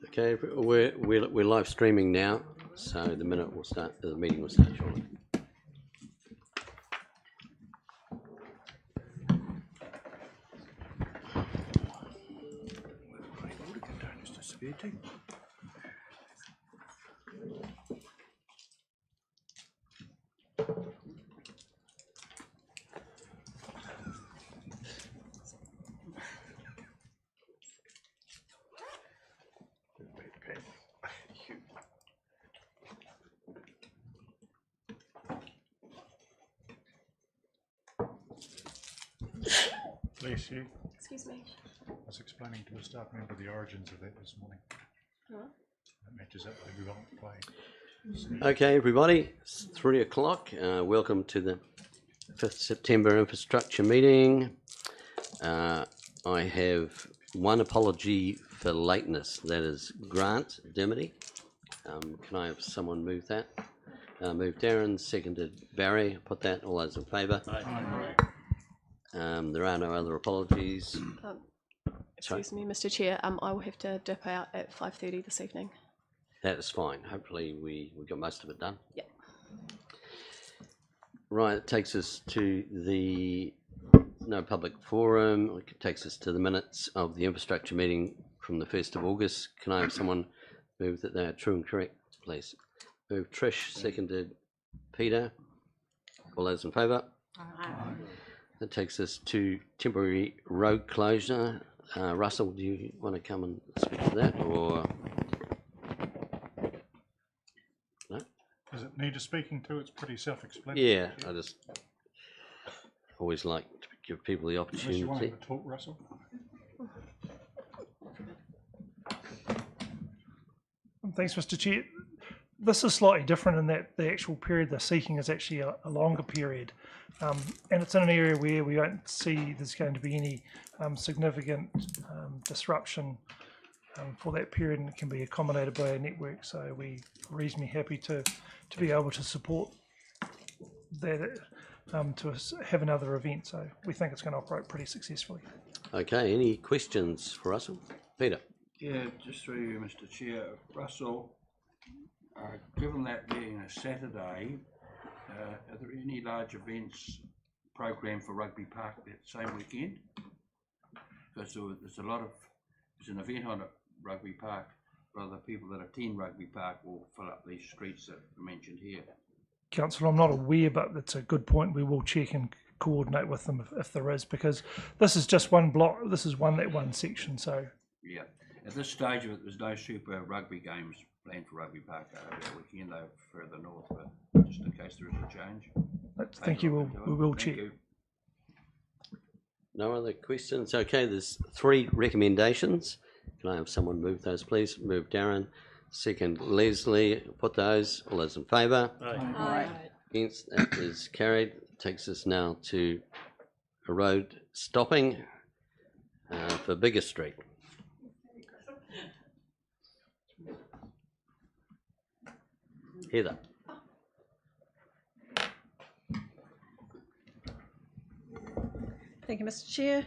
Okay, we're live streaming now, so the meeting will start shortly. Bless you. Excuse me. I was explaining to a staff member the origins of that this morning. Huh? That matches up with everyone playing. Okay, everybody, it's 3 o'clock. Welcome to the 5th September infrastructure meeting. I have one apology for lateness. That is Grant Dermody. Can I have someone move that? Move Darren, seconded Barry. Put that. All those in favour? Aye. There are no other apologies. Excuse me, Mr. Chair. I will have to dip out at 5:30 this evening. That is fine. Hopefully we got most of it done. Yeah. Right, it takes us to the no public forum. It takes us to the minutes of the infrastructure meeting from the 1st of August. Can I have someone move that they are true and correct, please? Move Trish, seconded Peter. All those in favour? Aye. That takes us to temporary road closure. Russell, do you want to come and speak to that, or no? Does it need a speaking to? It's pretty self-explanatory. Yeah, I just always like to give people the Unless you want opportunity. to talk, Russell. Thanks, Mr. Chair. This is slightly different in that the actual period they're seeking is actually a longer period. And it's in an area where we don't see there's going to be any significant disruption for that period, and it can be accommodated by our network. So we're reasonably happy to be able to support that, to have another event. So we think it's going to operate pretty successfully. Okay, any questions for Russell? Peter? Yeah, just through you, Mr. Chair. Russell, given that being a Saturday, are there any large events programmed for Rugby Park that same weekend? Because there's an event on at Rugby Park, but the people that attend Rugby Park will fill up these streets that are mentioned here. Council, I'm not aware, but it's a good point. We will check and coordinate with them if there is, because this is just one block. This is one section. So Yeah, at this stage of it, there's no super rugby games planned for Rugby Park over that weekend, though further north, but just in case there is a change. thank you. We will check. You. No other questions? Okay, there's 3 recommendations. Can I have someone move those, please? Move Darren, second Leslie. Put those. All those in favour? Aye. Against, that is carried. Takes us now to a road stopping for Bigger Street. Heather. Thank you, Mr. Chair.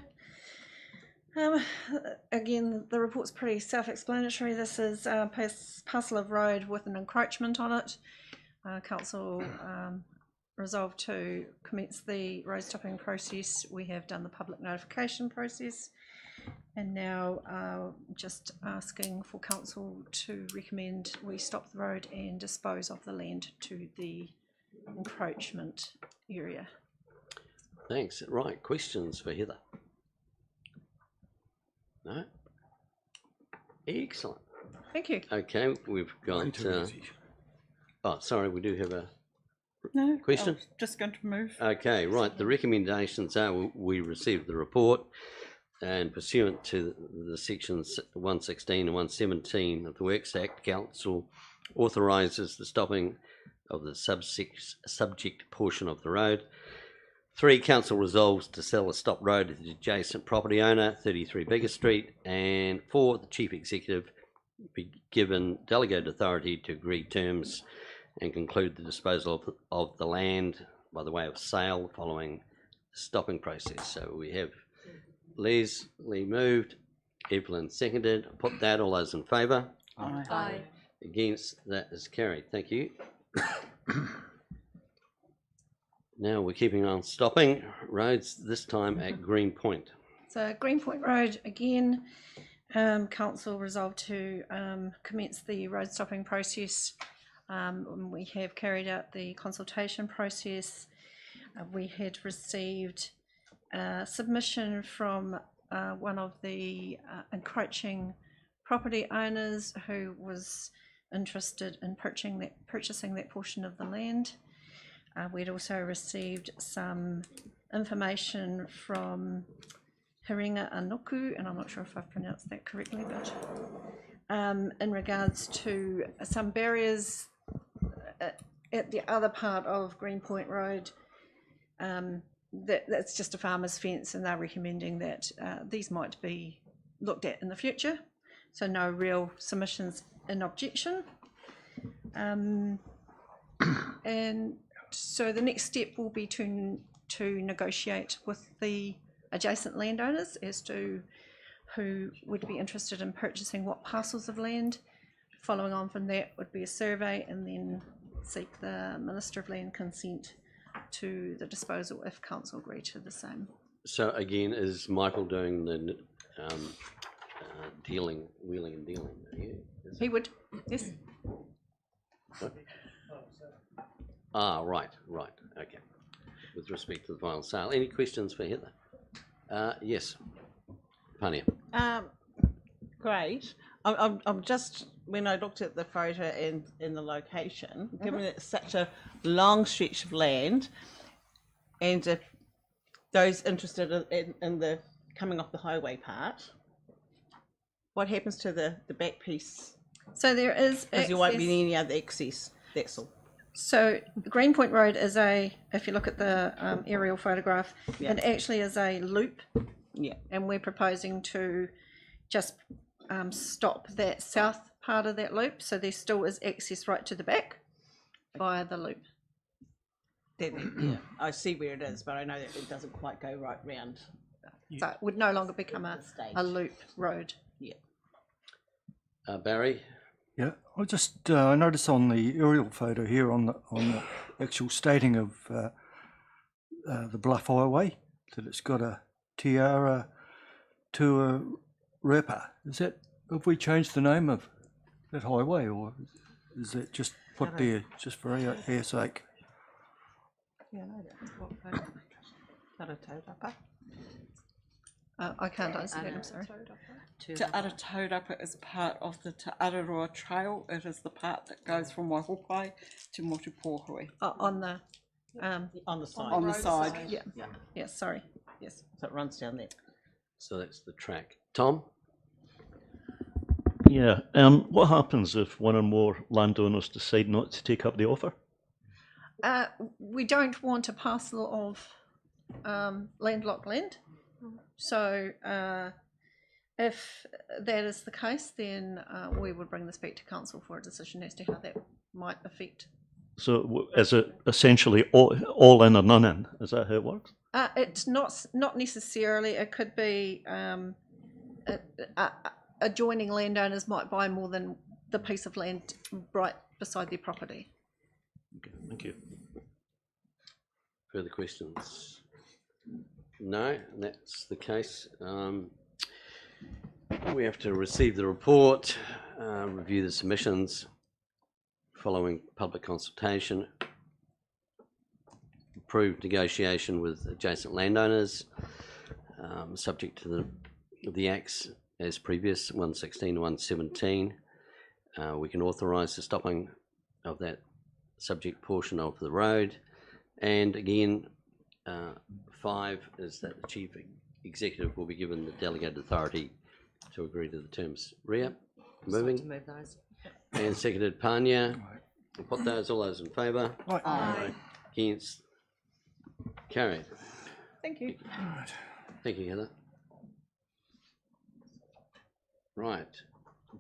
Again, the report's pretty self-explanatory. This is a parcel of road with an encroachment on it. Council resolved to commence the road stopping process. We have done the public notification process, and now just asking for council to recommend we stop the road and dispose of the land to the encroachment area. Thanks. Right, questions for Heather? No? Excellent. Thank you. Okay, we've got... oh, sorry, we do have a No question? I was just going to move. Okay, right. The recommendations are we received the report, and pursuant to the sections 116 and 117 of the Works Act, Council authorises the stopping of the subject portion of the road. 3, Council resolves to sell a stop road to the adjacent property owner, 33 Bigger Street. And 4, the Chief Executive be given delegated authority to agree terms and conclude the disposal of the land by the way of sale following the stopping process. So we have Leslie moved, Evelyn seconded. Put that. All those in favour? Aye. Against? That is carried. Thank you. Now we're keeping on stopping roads, this time at Green Point. So Greenpoint Road, again, council resolved to commence the road stopping process. We have carried out the consultation process. We had received a submission from one of the encroaching property owners who was interested in purchasing that portion of the land. We'd also received some information from Hiringa Anoku, and I'm not sure if I've pronounced that correctly, but in regards to some barriers at the other part of Greenpoint Road, that's just a farmer's fence, and they're recommending that these might be looked at in the future. So no real submissions in objection. And so the next step will be to negotiate with the adjacent landowners as to who would be interested in purchasing what parcels of land. Following on from that would be a survey, and then seek the Minister of Land consent to the disposal if council agree to the same. So again, is Michael doing the wheeling and dealing? Yeah, He would, yes. Right, okay. With respect to the final sale, any questions for Heather? Yes, Pania. Great. I'm just, when I looked at the photo and in the location, given it's such a long stretch of land, and if those interested in the coming off the highway part, what happens to the back piece? So there is Because there won't access. be any other access, that's all. So Greenpoint Road is if you look at the aerial photograph, Yeah. it actually is a loop, Yeah. and we're proposing to just stop that south part of that loop, so there still is access right to the back via the loop. Yeah. I see where it is, but I know that it doesn't quite go right round. So it would no longer become a loop road. Yeah. Barry? Yeah, I noticed on the aerial photo here on the actual stating of the Bluff Highway that it's got a tiara to a Repa. Have we changed the name of that highway, or is it just put there just for air sake? Yeah, I know that. Taratodapa. I can't answer that, I'm sorry. Te Arataurapa is part of the Te Araroa Trail. It is the part that goes from Waihopai to Motupohui On the On the side. on the side. yeah, sorry, yes. So it runs down there. So that's the track. Tom? Yeah. What happens if one or more landowners decide not to take up the offer? We don't want a parcel of landlocked land. So if that is the case, then we would bring this back to council for a decision as to how that might affect. So is it essentially all in or none in? Is that how it works? It's not necessarily. It could be adjoining landowners might buy more than the piece of land right beside their property. Okay, thank you. Further questions? No, that's the case. We have to receive the report, review the submissions, following public consultation, approve negotiation with adjacent landowners, subject to the acts as previous, 116 and 117. We can authorise the stopping of that subject portion of the road, and again, 5 is that the chief executive will be given the delegated authority to agree to the terms. Ria, moving, To move those. and seconded Panya. Put those, all those in favour? Aye. Against? Carried. Thank you. Thank you, Heather. Right,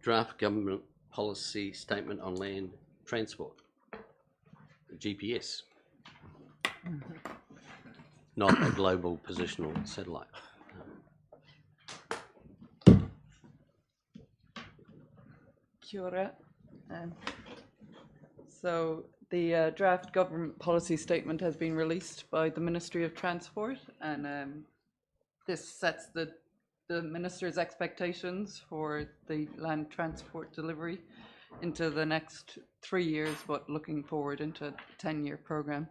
draft government policy statement on land transport, GPS. Not a global positional satellite. Kia ora. So the draft government policy statement has been released by the Ministry of Transport, and this sets the Minister's expectations for the land transport delivery into the next 3 years, but looking forward into a 10-year programme.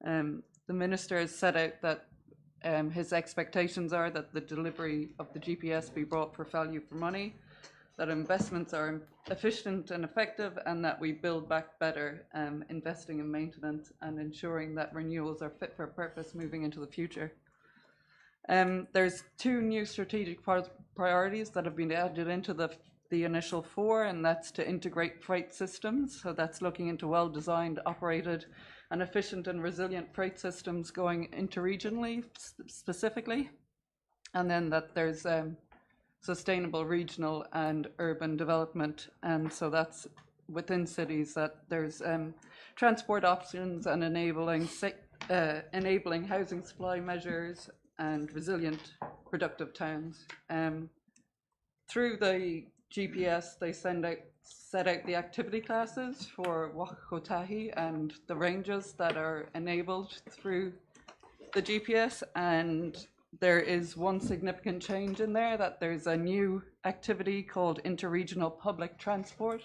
The Minister has set out that his expectations are that the delivery of the GPS be brought for value for money, that investments are efficient and effective, and that we build back better, investing in maintenance and ensuring that renewals are fit for purpose moving into the future. There's 2 new strategic priorities that have been added into the initial 4, and that's to integrate freight systems. So that's looking into well-designed, operated, and efficient and resilient freight systems going interregionally specifically. And then that there's sustainable regional and urban development, and so that's within cities, that there's transport options and enabling housing supply measures and resilient productive towns. Through the GPS, they set out the activity classes for Wakakotahi and the ranges that are enabled through the GPS, and there is one significant change in there, that there's a new activity called interregional public transport,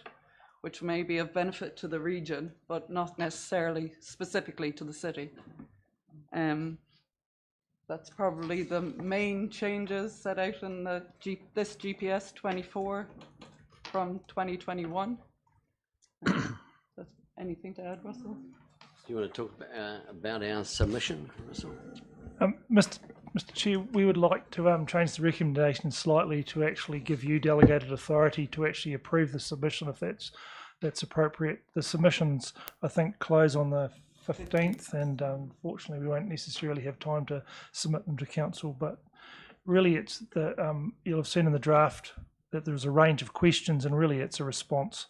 which may be of benefit to the region, but not necessarily specifically to the city. That's probably the main changes set out in this GPS 24 from 2021. Anything to add, Russell? Do you want to talk about our submission, Russell? Mr. Chair, we would like to change the recommendation slightly to actually give you delegated authority to actually approve the submission if that's appropriate. The submissions, I think, close on the 15th, and unfortunately we won't necessarily have time to submit them to council, but really it's you'll have seen in the draft that there's a range of questions, and really it's a response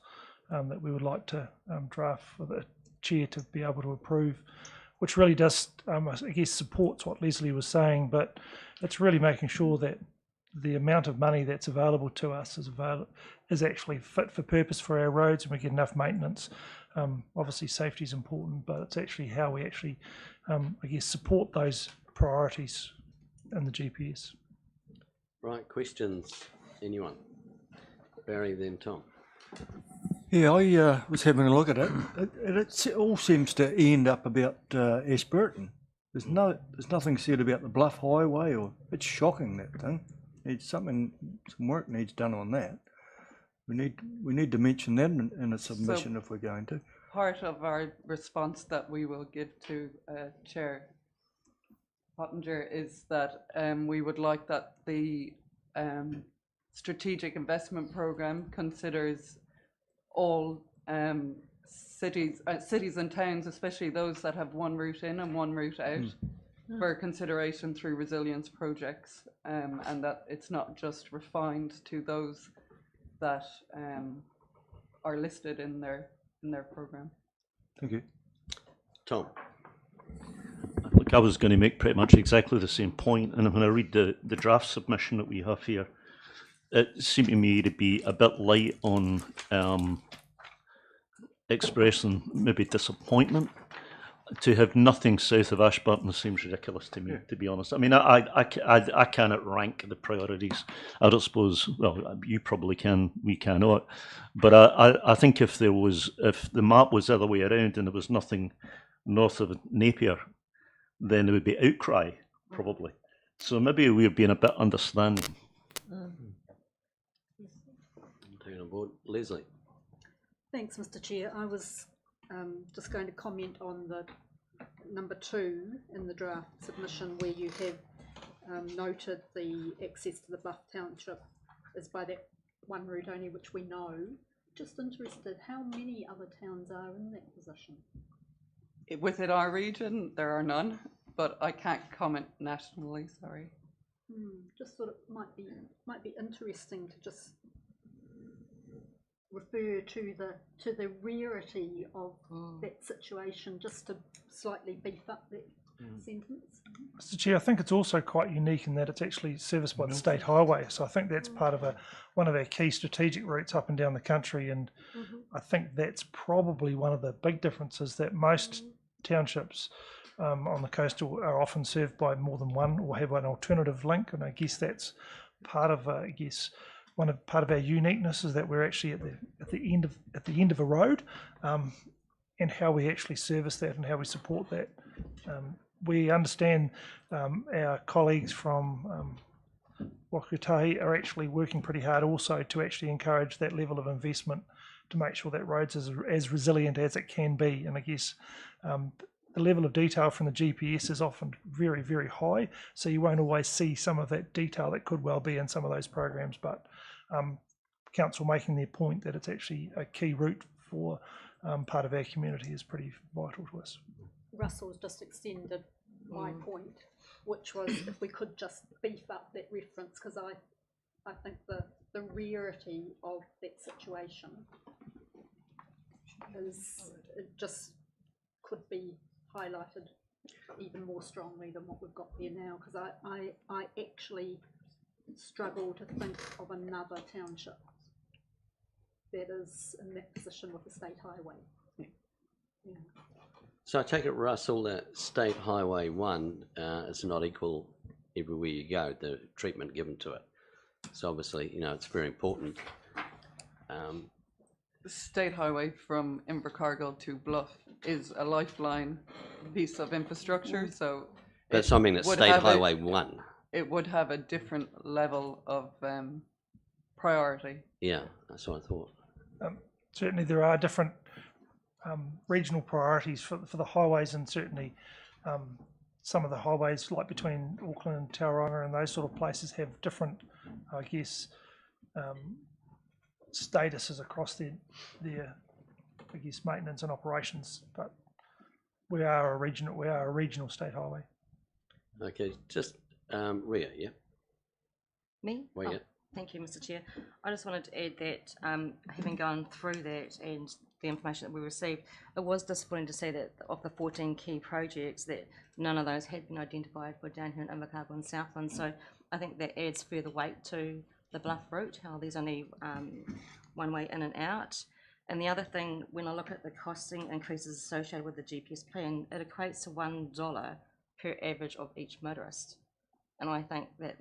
that we would like to draft for the chair to be able to approve, which really does, I guess, supports what Leslie was saying, but it's really making sure that the amount of money that's available to us is actually fit for purpose for our roads, and we get enough maintenance. Obviously safety is important, but it's actually how we actually, I guess, support those priorities in the GPS. Right, questions, anyone? Barry, then Tom. Yeah, I was having a look at it. It all seems to end up about Ashburton. There's nothing said about the Bluff Highway, or it's shocking, that thing. Some work needs done on that. We need to mention that in a submission if we're going to. Part of our response that we will give to Chair Pottinger is that we would like that the strategic investment programme considers all cities and towns, especially those that have one route in and one route out, for consideration through resilience projects, and that it's not just refined to those that are listed in their programme. Thank you. Tom. Look, I was going to make pretty much exactly the same point, and when I read the draft submission that we have here, it seemed to me to be a bit light on expressing maybe disappointment. To have nothing south of Ashburton seems ridiculous to me, to be honest. I mean, I cannot rank the priorities. I don't suppose, well, you probably can, we cannot. But I think if the map was the other way around and there was nothing north of Napier, then there would be outcry, probably. So maybe we're being a bit understanding. Taking on board. Leslie. Thanks, Mr. Chair. I was just going to comment on the number 2 in the draft submission, where you have noted the access to the Bluff Township is by that one route only, which we know. Just interested, how many other towns are in that position? Within our region, there are none, but I can't comment nationally, sorry. Just thought it might be interesting to just refer to the rarity of that situation, just to slightly beef up that sentence. Mr. Chair, I think it's also quite unique in that it's actually serviced by the state highway. So I think that's part of one of our key strategic routes up and down the country. And I think that's probably one of the big differences, that most townships on the coastal are often served by more than one or have an alternative link. And I guess that's part of, part of our uniqueness, is that we're actually at the end of a road, and how we actually service that and how we support that. We understand our colleagues from Wakutahi are actually working pretty hard also to actually encourage that level of investment to make sure that roads is as resilient as it can be. And I guess the level of detail from the GPS is often very, very high, so you won't always see some of that detail that could well be in some of those programs. But council making their point that it's actually a key route for part of our community is pretty vital to us. Russell's just extended my point, which was if we could just beef up that reference, because I think the rarity of that situation it just could be highlighted even more strongly than what we've got there now, because I actually struggle to think of another township that is in that position with the state highway. Yeah. So I take it, Russell, that State Highway 1 is not equal everywhere you go, the treatment given to it. So obviously, it's very important. The state highway from Invercargill to Bluff is a lifeline piece of infrastructure, so That's something that State Highway 1. It would have a different level of priority. Yeah, that's what I thought. Certainly there are different regional priorities for the highways, and certainly some of the highways, like between Auckland and Tauranga and those sort of places, have different, I guess, statuses across their I guess, maintenance and operations. But we are a regional state highway. Okay, just Rhea, yeah? Me? Rhea. Thank you, Mr. Chair. I just wanted to add that having gone through that and the information that we received, it was disappointing to see that of the 14 key projects, that none of those had been identified for down here in Invercargill and Southland. So I think that adds further weight to the Bluff route, how there's only one way in and out. And the other thing, when I look at the costing increases associated with the GPS plan, it equates to $1 per average of each motorist. And I think that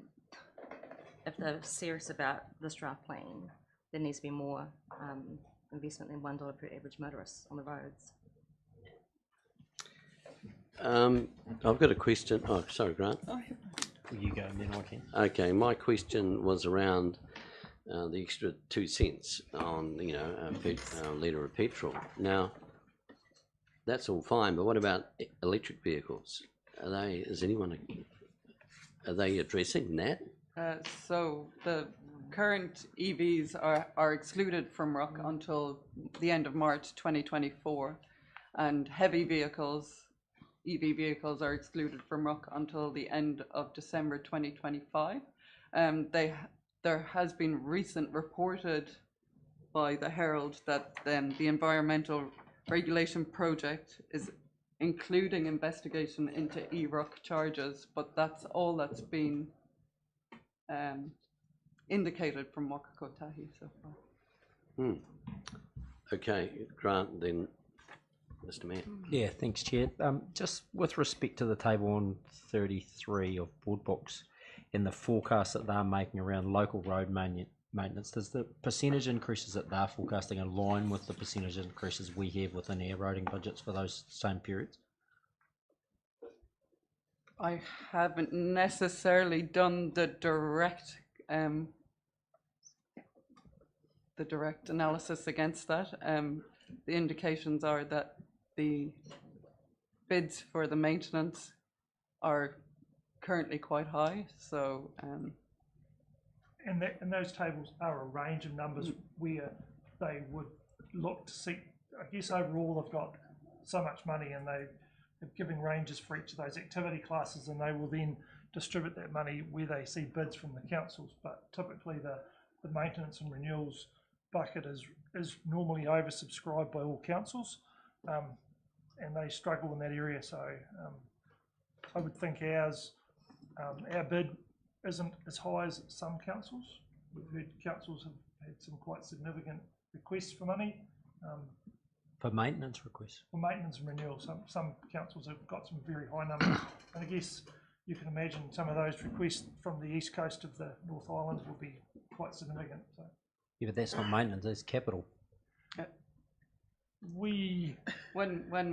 if they're serious about this draft plan, there needs to be more investment than $1 per average motorist on the roads. I've got a question. Oh, sorry, Grant. You go and then I can. Okay, my question was around the extra 2 cents on, a litre of petrol. Now, that's all fine, but what about electric vehicles? Are they addressing that? So the current EVs are excluded from RUC until the end of March 2024, and heavy vehicles, EV vehicles, are excluded from RUC until the end of December 2025. There has been recent reported by the Herald that the Environmental Regulation Project is including investigation into e-RUC charges, but that's all that's been indicated from Wakutahi so far. Okay, Grant, then Mr. Mayor. Yeah, thanks, Chair. Just with respect to the table on 33 of board books and the forecast that they're making around local road maintenance, does the percentage increases that they're forecasting align with the percentage increases we have within our roading budgets for those same periods? I haven't necessarily done the direct analysis against that. The indications are that the bids for the maintenance are currently quite high, so And those tables are a range of numbers where they would look to see, I guess overall they've got so much money and they're giving ranges for each of those activity classes, and they will then distribute that money where they see bids from the councils. But typically the maintenance and renewals bucket is normally oversubscribed by all councils, and they struggle in that area. So I would think our bid isn't as high as some councils. We've heard councils have had some quite significant requests for money. For maintenance requests. For maintenance and renewal, some councils have got some very high numbers, and I guess you can imagine some of those requests from the east coast of the North Island will be quite significant. So. Yeah, but that's not maintenance, that's capital. When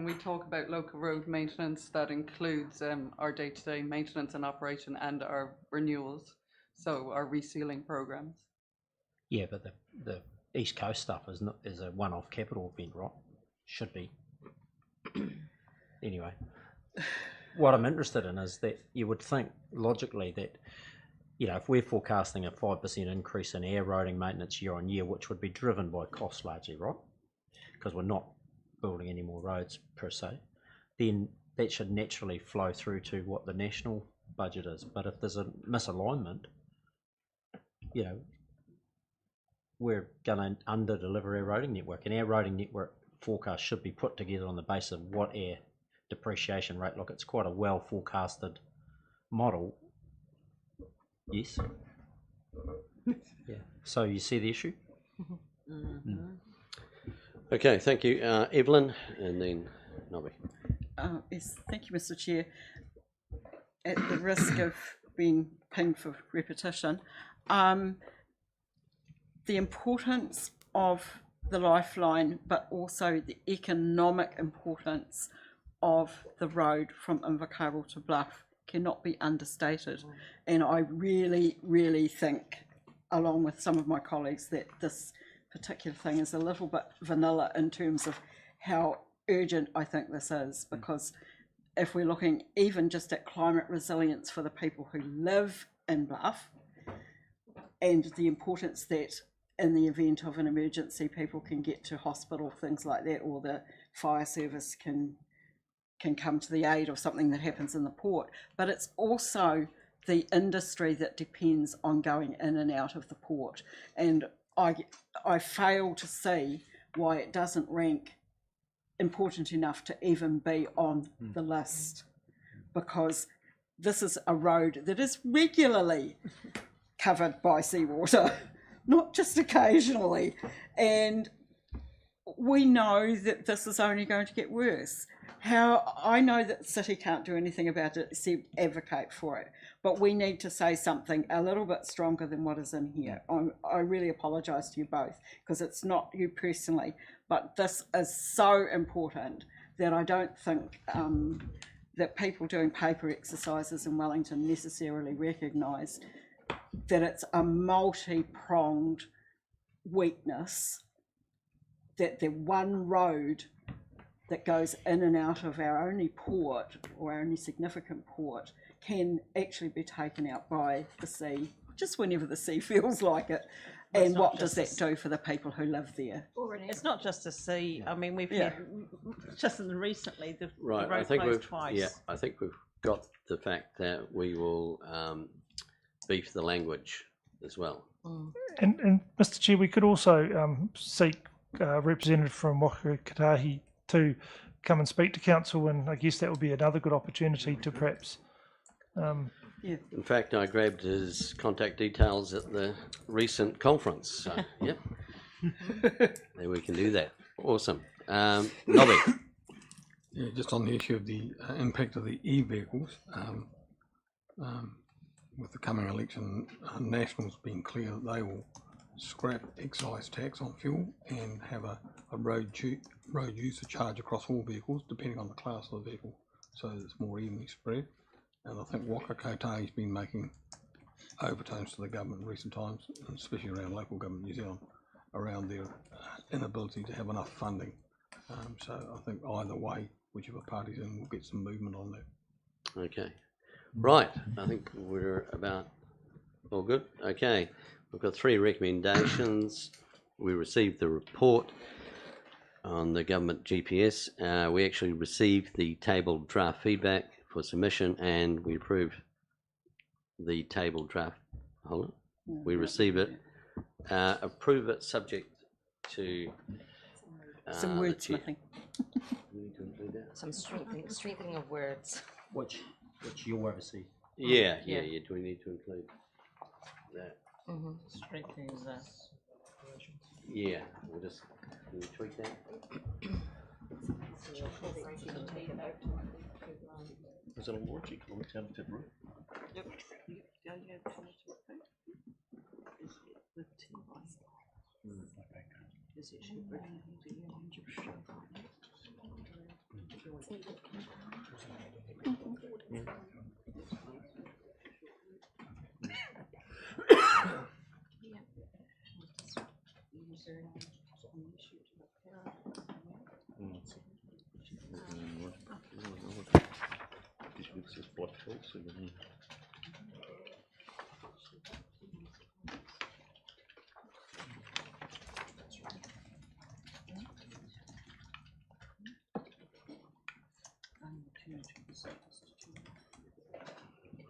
we talk about local road maintenance, that includes our day-to-day maintenance and operation and our renewals, so our resealing programs. Yeah, but the East Coast stuff is a one-off capital event, right? Should be. Anyway, what I'm interested in is that you would think logically that, you know, if we're forecasting a 5% increase in air roading maintenance year on year, which would be driven by cost largely, right? Because we're not building any more roads per se, then that should naturally flow through to what the national budget is. But if there's a misalignment, you know, we're going to under-deliver our roading network, and our roading network forecast should be put together on the basis of what our depreciation rate. Look, it's quite a well forecasted model. Yes. Yeah. So you see the issue? Okay, thank you, Evelyn, and then Nobby. Yes, thank you, Mr. Chair. At the risk of being pinged for repetition, the importance of the lifeline, but also the economic importance of the road from Invercargill to Bluff cannot be understated. And I really, really think, along with some of my colleagues, that this particular thing is a little bit vanilla in terms of how urgent I think this is, because if we're looking even just at climate resilience for the people who live in Bluff, and the importance that in the event of an emergency people can get to hospital, things like that, or the fire service can come to the aid of something that happens in the port, but it's also the industry that depends on going in and out of the port. And I fail to see why it doesn't rank important enough to even be on the list, because this is a road that is regularly covered by seawater, not just occasionally, and we know that this is only going to get worse. How I know that the city can't do anything about it except advocate for it, but we need to say something a little bit stronger than what is in here. I really apologise to you both, because it's not you personally, but this is so important that I don't think that people doing paper exercises in Wellington necessarily recognise that it's a multi-pronged weakness, that the one road that goes in and out of our only port, or our only significant port, can actually be taken out by the sea, just whenever the sea feels like it. And what does that do for the people who live there? It's not just the sea. I mean, we've had just recently the Right, road I think closed twice. Yeah, I think we've got the fact that we will beef the language as well. And Mr. Chair, we could also seek a representative from Waka Katahi to come and speak to council, and I guess that would be another good opportunity to perhaps. In fact, I grabbed his contact details at the recent conference. So, yep, there we can do that. Awesome, Nobby. Yeah, just on the issue of the impact of the e-vehicles, with the coming election, Nationals being clear that they will scrap excise tax on fuel and have a road user charge across all vehicles, depending on the class of the vehicle, so it's more evenly spread. And I think Waka Kotahi has been making overtones to the government in recent times, especially around local government New Zealand, around their inability to have enough funding. So I think either way, whichever party's in, we'll get some movement on that. Okay, right. I think we're about all good. Okay, we've got 3 recommendations. We received the report on the government GPS. We actually received the tabled draft feedback for submission, and we approved the tabled draft. Hold on. We receive it, approve it subject to Some the wordsmithing. We need to include that. Some strengthening of words. Which you'll oversee. Yeah. Yeah. Do we need to include that? Mm-hmm. Strengthening the Yeah, we'll just, can we tweak that? Is it a logical alternative route? Yep.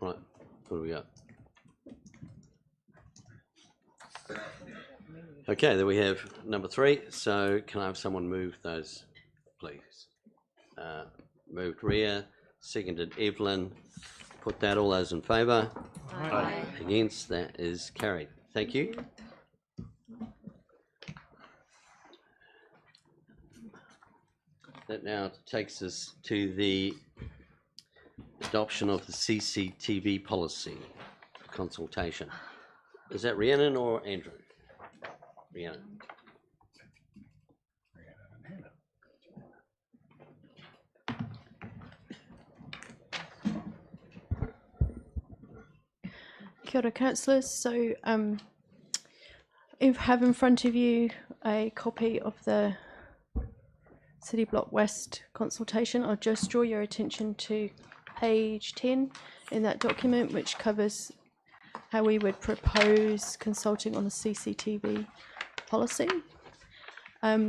Right, what do we got? Okay, then we have number 3. So can I have someone move those, please? Moved Ria, seconded Evelyn. Put that, all those in favour? Aye. Against, that is carried. Thank you. That now takes us to the adoption of the CCTV policy consultation. Is that Rhiannon or Andrew? Rhiannon. Kia ora, councillors. So you have in front of you a copy of the City Block West consultation. I'll just draw your attention to page 10 in that document, which covers how we would propose consulting on the CCTV policy.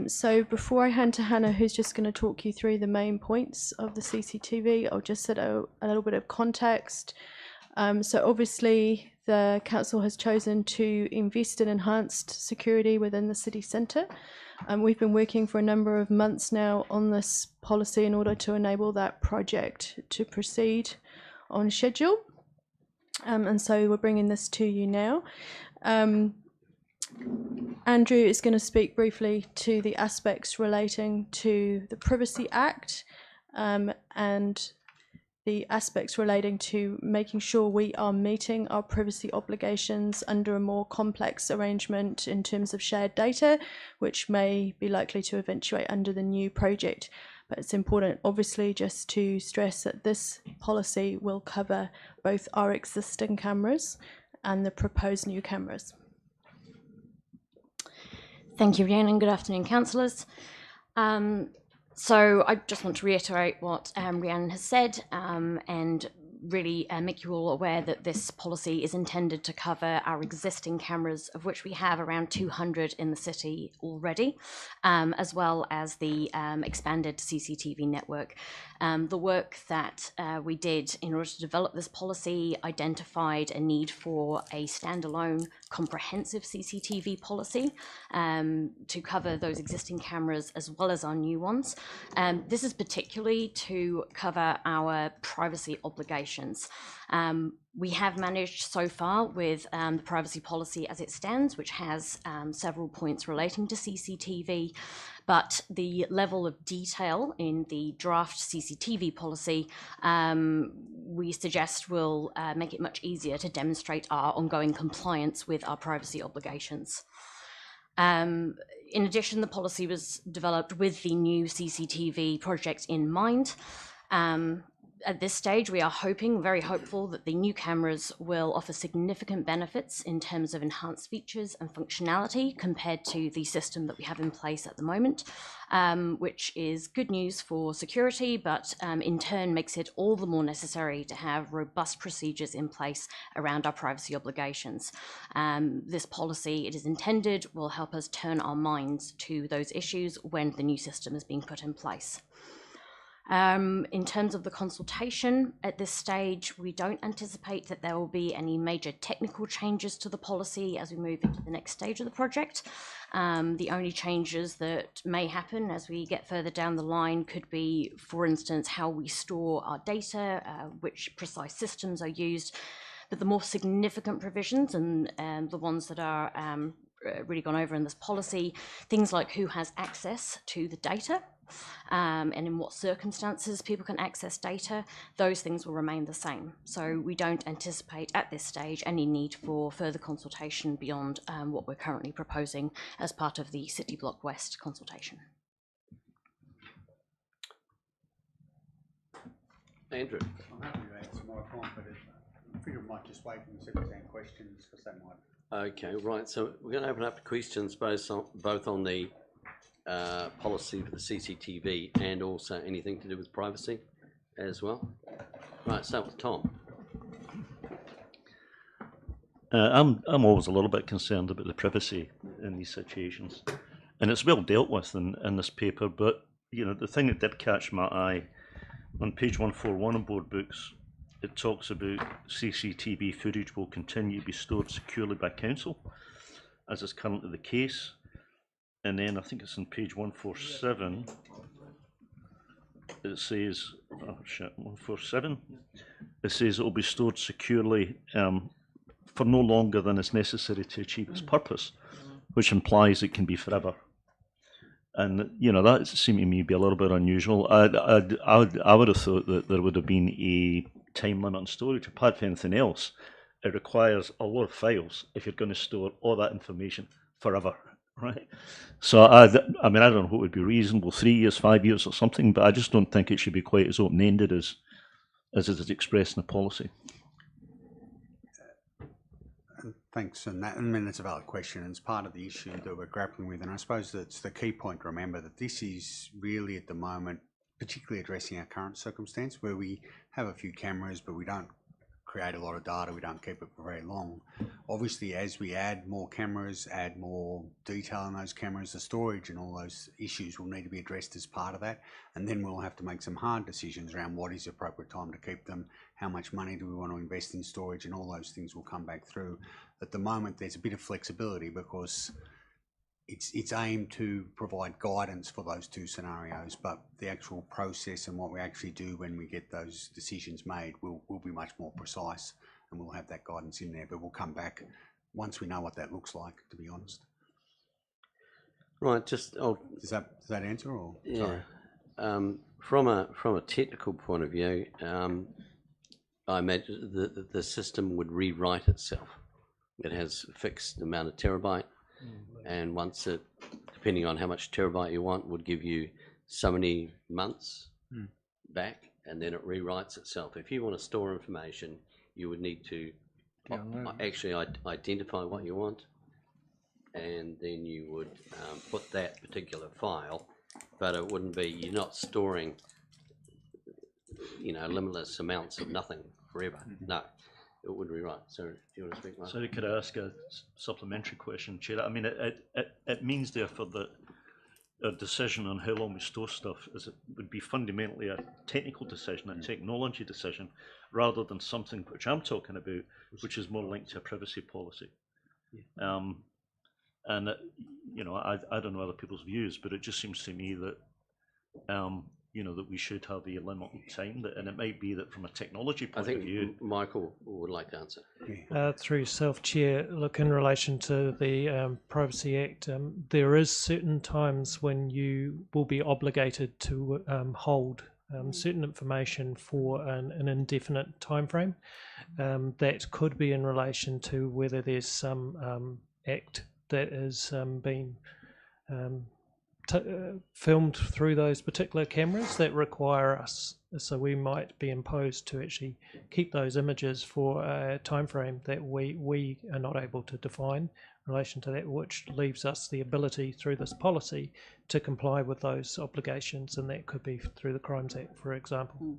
So before I hand to Hannah, who's just going to talk you through the main points of the CCTV, I'll just set a little bit of context. So obviously the council has chosen to invest in enhanced security within the city centre. We've been working for a number of months now on this policy in order to enable that project to proceed on schedule. And so we're bringing this to you now. Andrew is going to speak briefly to the aspects relating to the Privacy Act and the aspects relating to making sure we are meeting our privacy obligations under a more complex arrangement in terms of shared data, which may be likely to eventuate under the new project. But it's important, obviously, just to stress that this policy will cover both our existing cameras and the proposed new cameras. Thank you, Rhiannon. Good afternoon, councillors. So I just want to reiterate what Rhiannon has said and really make you all aware that this policy is intended to cover our existing cameras, of which we have around 200 in the city already, as well as the expanded CCTV network. The work that we did in order to develop this policy identified a need for a standalone comprehensive CCTV policy to cover those existing cameras as well as our new ones. This is particularly to cover our privacy obligations. We have managed so far with the privacy policy as it stands, which has several points relating to CCTV, but the level of detail in the draft CCTV policy we suggest will make it much easier to demonstrate our ongoing compliance with our privacy obligations. In addition, the policy was developed with the new CCTV project in mind. At this stage, we are very hopeful that the new cameras will offer significant benefits in terms of enhanced features and functionality compared to the system that we have in place at the moment, which is good news for security, but in turn makes it all the more necessary to have robust procedures in place around our privacy obligations. This policy, it is intended, will help us turn our minds to those issues when the new system is being put in place. In terms of the consultation, at this stage, we don't anticipate that there will be any major technical changes to the policy as we move into the next stage of the project. The only changes that may happen as we get further down the line could be, for instance, how we store our data, which precise systems are used. But the more significant provisions and the ones that are really gone over in this policy, things like who has access to the data, and in what circumstances people can access data, those things will remain the same. So we don't anticipate at this stage any need for further consultation beyond what we're currently proposing as part of the City Block West consultation. Andrew. I'm happy to answer my point, but I figure I might just wait and see if there's any questions, because that might... Okay, right, so we're going to open up to questions both on the policy for the CCTV and also anything to do with privacy as well. Right, start with Tom. I'm always a little bit concerned about the privacy in these situations, and it's well dealt with in this paper. But you know, the thing that did catch my eye on page 141 of board books, it talks about CCTV footage will continue to be stored securely by council, as is currently the case. And then I think it's on page 147, it says, 147, it says it will be stored securely for no longer than is necessary to achieve its purpose, which implies it can be forever. And, you know, that seemed to me to be a little bit unusual. I would have thought that there would have been a time limit on storage. Apart from anything else, it requires a lot of files if you're going to store all that information forever. Right, so I mean, I don't know what would be reasonable, 3 years, 5 years or something, but I just don't think it should be quite as open-ended as it is expressed in the policy. Thanks, and that, I mean, it's a valid question, and it's part of the issue that we're grappling with, and I suppose that's the key point to remember, that this is really at the moment, particularly addressing our current circumstance, where we have a few cameras, but we don't create a lot of data, we don't keep it for very long. Obviously, as we add more cameras, add more detail in those cameras, the storage and all those issues will need to be addressed as part of that, and then we'll have to make some hard decisions around what is the appropriate time to keep them, how much money do we want to invest in storage, and all those things will come back through. At the moment, there's a bit of flexibility because it's aimed to provide guidance for those two scenarios, but the actual process and what we actually do when we get those decisions made will be much more precise, and we'll have that guidance in there, but we'll come back once we know what that looks like, to be honest. Right, just does that answer, or yeah. Sorry. From a technical point of view, I imagine the system would rewrite itself. It has a fixed amount of terabyte. And once it, depending on how much terabyte you want, would give you so many months back, and then it rewrites itself. If you want to store information, you would need to actually identify what you want, and then you would put that particular file, but it wouldn't be, you're not storing, you know, limitless amounts of nothing forever. No. It would rewrite. So, do you want to speak, Mark? So, could I ask a supplementary question, Chair? I mean, it means therefore that a decision on how long we store stuff would be fundamentally a technical decision, a technology decision, rather than something which I'm talking about, which is more linked to a privacy policy. Yeah. And you know, I don't know other people's views, but it just seems to me that you know, that we should have a limited time, and it might be that from a technology point of view. I think Michael would like to answer. Through yourself, Chair, look, in relation to the Privacy Act, there is certain times when you will be obligated to hold certain information for an indefinite time frame. That could be in relation to whether there's some act that is being filmed through those particular cameras that require us, so we might be imposed to actually keep those images for a time frame that we are not able to define in relation to that, which leaves us the ability through this policy to comply with those obligations, and that could be through the Crimes Act, for example.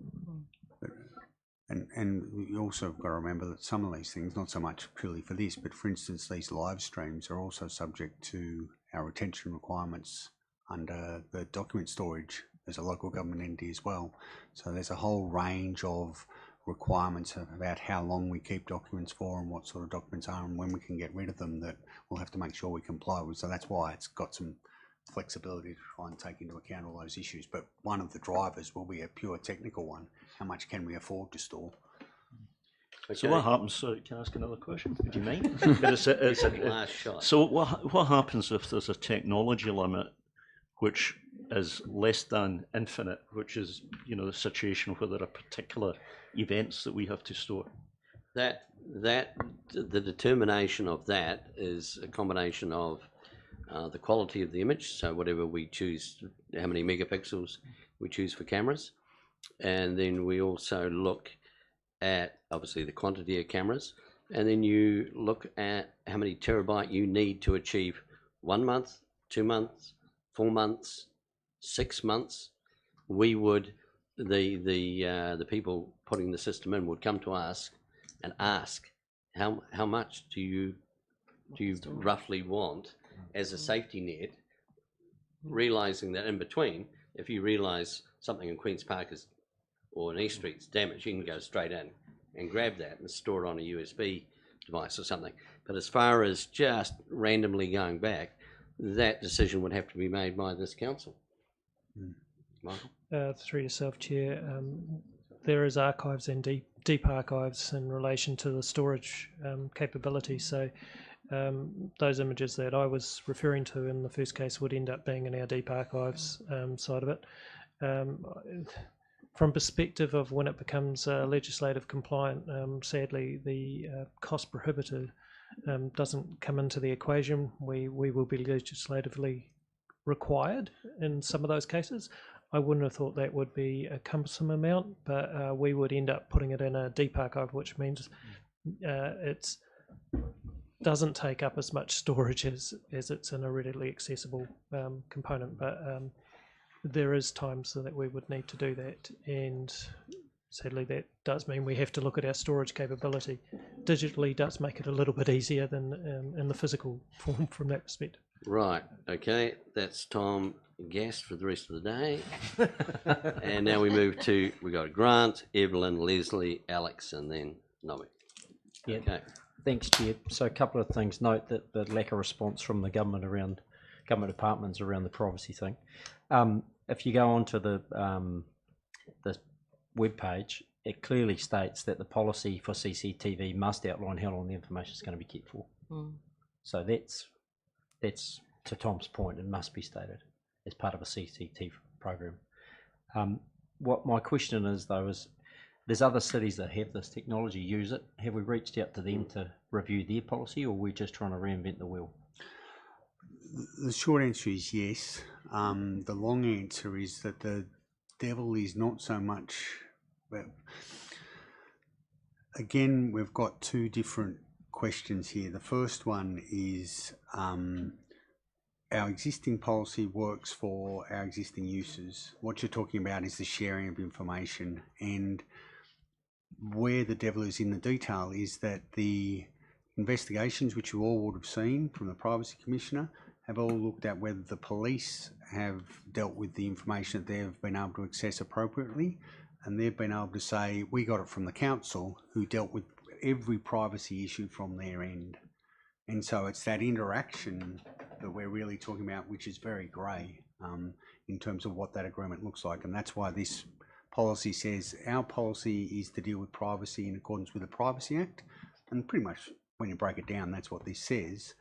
And you also got to remember that some of these things, not so much purely for this, but for instance, these live streams are also subject to our retention requirements under the document storage as a local government entity as well. So there's a whole range of requirements about how long we keep documents for and what sort of documents are and when we can get rid of them that we'll have to make sure we comply with. So that's why it's got some flexibility to try and take into account all those issues. But one of the drivers will be a pure technical one. How much can we afford to store? Okay. So what happens, can I ask another question? Would you mind? Last shot. So what happens if there's a technology limit which is less than infinite, which is, you know, the situation where there are particular events that we have to store? The determination of that is a combination of the quality of the image, so whatever we choose, how many megapixels we choose for cameras, and then we also look at obviously the quantity of cameras, and then you look at how many terabyte you need to achieve 1 month, 2 months, 4 months, 6 months. We would, the people putting the system in would come to us and ask, how much do you roughly want as a safety net, realizing that in between, if you realize something in Queen's Park is or in East Street's damaged, you can go straight in and grab that and store it on a USB device or something. But as far as just randomly going back, that decision would have to be made by this council. Michael? Through yourself, Chair, there is archives and deep archives in relation to the storage capability. So those images that I was referring to in the first case would end up being in our deep archives side of it. From perspective of when it becomes legislative compliant, sadly the cost prohibitive doesn't come into the equation. We will be legislatively required in some of those cases. I wouldn't have thought that would be a cumbersome amount, but we would end up putting it in a deep archive, which means it doesn't take up as much storage as it's in a readily accessible component. But there is times that we would need to do that, and sadly that does mean we have to look at our storage capability. Digitally does make it a little bit easier than in the physical form from that perspective. Right, okay, that's Tom Guest for the rest of the day. And now we move to, we got Grant, Evelyn, Leslie, Alex, and then Nobby. Yeah. Okay. Thanks, Chair. So a couple of things. Note that the lack of response from the government departments around the privacy thing. If you go onto the web page, it clearly states that the policy for CCTV must outline how long the information is going to be kept for. So that's to Tom's point, it must be stated as part of a CCTV program. What my question is though is, there's other cities that have this technology, use it. Have we reached out to them to review their policy, or are we just trying to reinvent the wheel? The short answer is yes. The long answer is that the devil is not so much. Well, again, we've got two different questions here. The first one is our existing policy works for our existing uses. What you're talking about is the sharing of information, and where the devil is in the detail is that the investigations, which you all would have seen from the Privacy Commissioner, have all looked at whether the police have dealt with the information that they've been able to access appropriately, and they've been able to say, we got it from the council, who dealt with every privacy issue from their end. And so it's that interaction that we're really talking about, which is very grey in terms of what that agreement looks like. And that's why this policy says our policy is to deal with privacy in accordance with the Privacy Act. And pretty much when you break it down, that's what this says.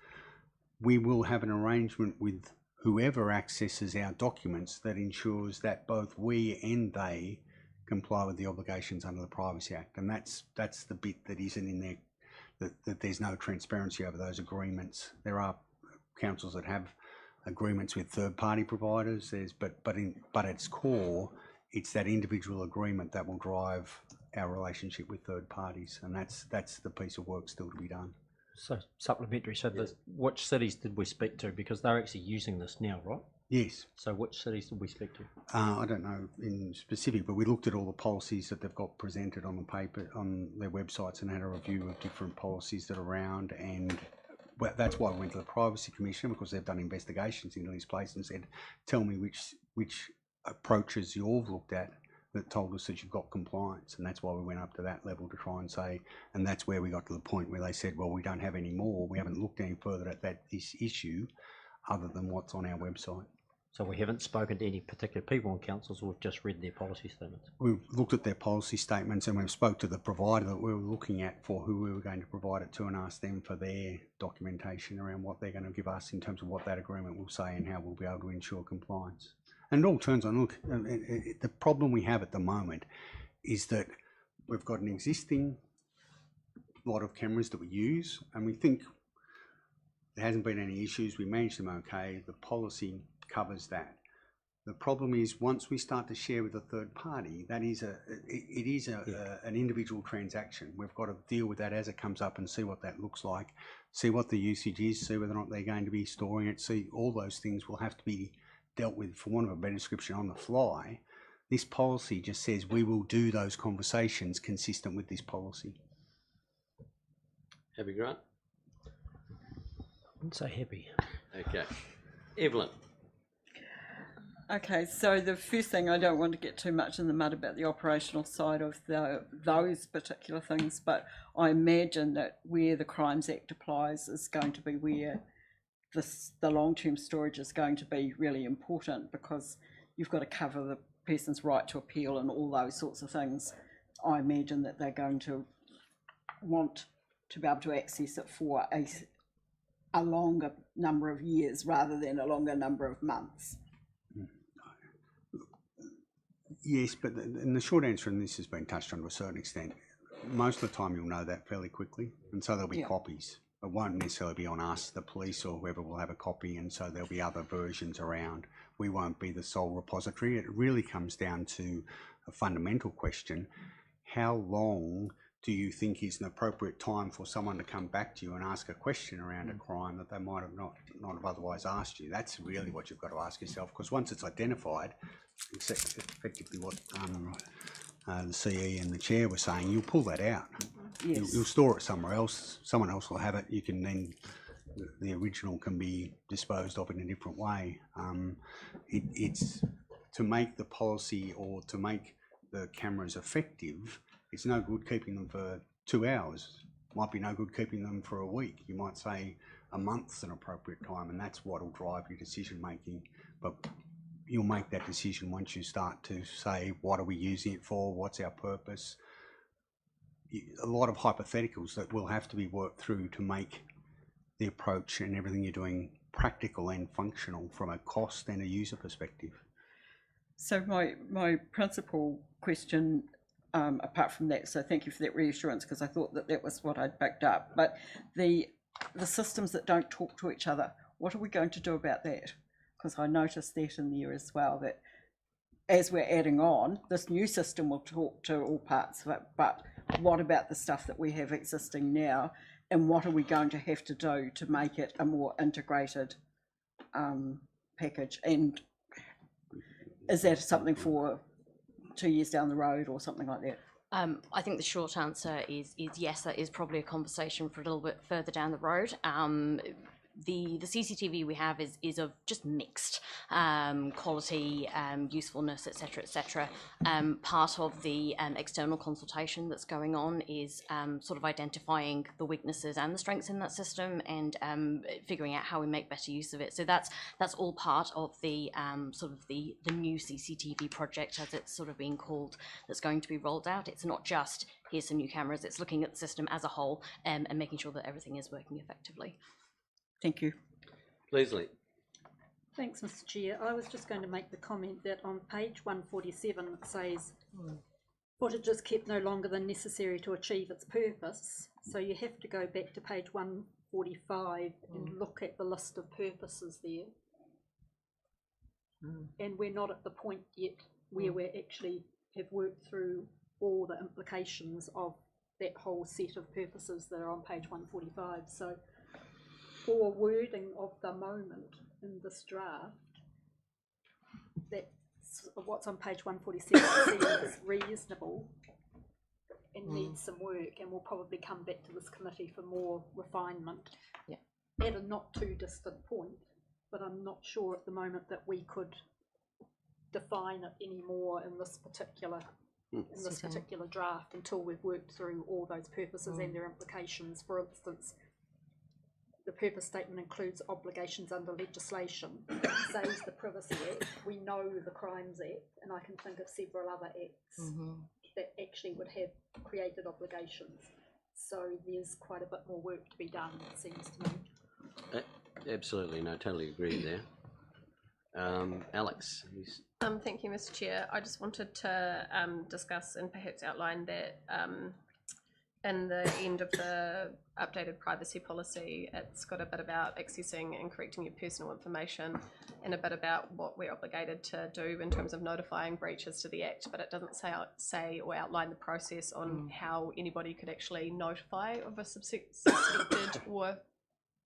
We will have an arrangement with whoever accesses our documents that ensures that both we and they comply with the obligations under the Privacy Act. And that's the bit that isn't in there, that there's no transparency over those agreements. There are councils that have agreements with third-party providers, but at its core, it's that individual agreement that will drive our relationship with third parties, and that's the piece of work still to be done. So supplementary. So which cities did we speak to? Because they're actually using this now, right? Yes. So which cities did we speak to? I don't know in specific, but we looked at all the policies that they've got presented on the paper on their websites and had a review of different policies that are around, and that's why we went to the Privacy Commissioner, because they've done investigations into this place and said, tell me which approaches you've looked at that told us that you've got compliance, and that's why we went up to that level to try and say, and that's where we got to the point where they said, well, we don't have any more. We haven't looked any further at this issue other than what's on our website. So we haven't spoken to any particular people on councils, we've just read their policy statements. We've looked at their policy statements and we've spoke to the provider that we were looking at for who we were going to provide it to, and asked them for their documentation around what they're going to give us in terms of what that agreement will say and how we'll be able to ensure compliance. And it all turns on, look, the problem we have at the moment is that we've got an existing lot of cameras that we use, and we think there hasn't been any issues. We manage them okay. The policy covers that. The problem is once we start to share with a third party, that is an individual transaction. We've got to deal with that as it comes up and see what that looks like, see what the usage is, see whether or not they're going to be storing it, see all those things will have to be dealt with, for want of a better description, on the fly. This policy just says we will do those conversations consistent with this policy. Happy, Grant? I wouldn't say happy. Okay. Evelyn? Okay, so the first thing, I don't want to get too much in the mud about the operational side of those particular things, but I imagine that where the Crimes Act applies is going to be where the long-term storage is going to be really important, because you've got to cover the person's right to appeal and all those sorts of things. I imagine that they're going to want to be able to access it for a longer number of years rather than a longer number of months. Yes, but the short answer, and this has been touched on to a certain extent, most of the time you'll know that fairly quickly, and so there'll be copies. It won't necessarily be on us, the police or whoever will have a copy, and so there'll be other versions around. We won't be the sole repository. It really comes down to a fundamental question. How long do you think is an appropriate time for someone to come back to you and ask a question around a crime that they might have not have otherwise asked you? That's really what you've got to ask yourself, because once it's identified, effectively what the CE and the chair were saying, you'll pull that out. Yes. You'll store it somewhere else. Someone else will have it. You can then, the original can be disposed of in a different way. It's to make the policy or to make the cameras effective. It's no good keeping them for 2 hours. Might be no good keeping them for a week. You might say a month's an appropriate time, and that's what will drive your decision making. But you'll make that decision once you start to say, what are we using it for? What's our purpose? A lot of hypotheticals that will have to be worked through to make the approach and everything you're doing practical and functional from a cost and a user perspective. So my principal question, apart from that, so thank you for that reassurance, because I thought that was what I'd backed up, but the systems that don't talk to each other, what are we going to do about that? Because I noticed that in there as well, that as we're adding on, this new system will talk to all parts of it, but what about the stuff that we have existing now, and what are we going to have to do to make it a more integrated package? And is that something for 2 years down the road or something like that? I think the short answer is yes, that is probably a conversation for a little bit further down the road. The CCTV we have is of just mixed quality, usefulness, etc., etc. Part of the external consultation that's going on is sort of identifying the weaknesses and the strengths in that system, and figuring out how we make better use of it. So that's all part of the sort of the new CCTV project, as it's sort of being called, that's going to be rolled out. It's not just here's some new cameras; it's looking at the system as a whole and making sure that everything is working effectively. Thank you. Leslie. Thanks, Mr. Chair. I was just going to make the comment that on page 147 it says footage is kept no longer than necessary to achieve its purpose. So you have to go back to page 145 and look at the list of purposes there. And we're not at the point yet where we actually have worked through all the implications of that whole set of purposes that are on page 145. So for wording of the moment in this draft, that's what's on page 147 seems reasonable and needs some work, and we'll probably come back to this committee for more refinement at a not too distant point, but I'm not sure at the moment that we could define it anymore in this particular draft until we've worked through all those purposes and their implications. For instance, the purpose statement includes obligations under legislation, says the Privacy Act. We know the Crimes Act, and I can think of several other acts that actually would have created obligations. So there's quite a bit more work to be done, it seems to me. Absolutely, no, totally agree there. Alex. Thank you, Mr. Chair. I just wanted to discuss and perhaps outline that in the end of the updated privacy policy, it's got a bit about accessing and correcting your personal information and a bit about what we're obligated to do in terms of notifying breaches to the Act, but it doesn't say or outline the process on how anybody could actually notify of a suspected or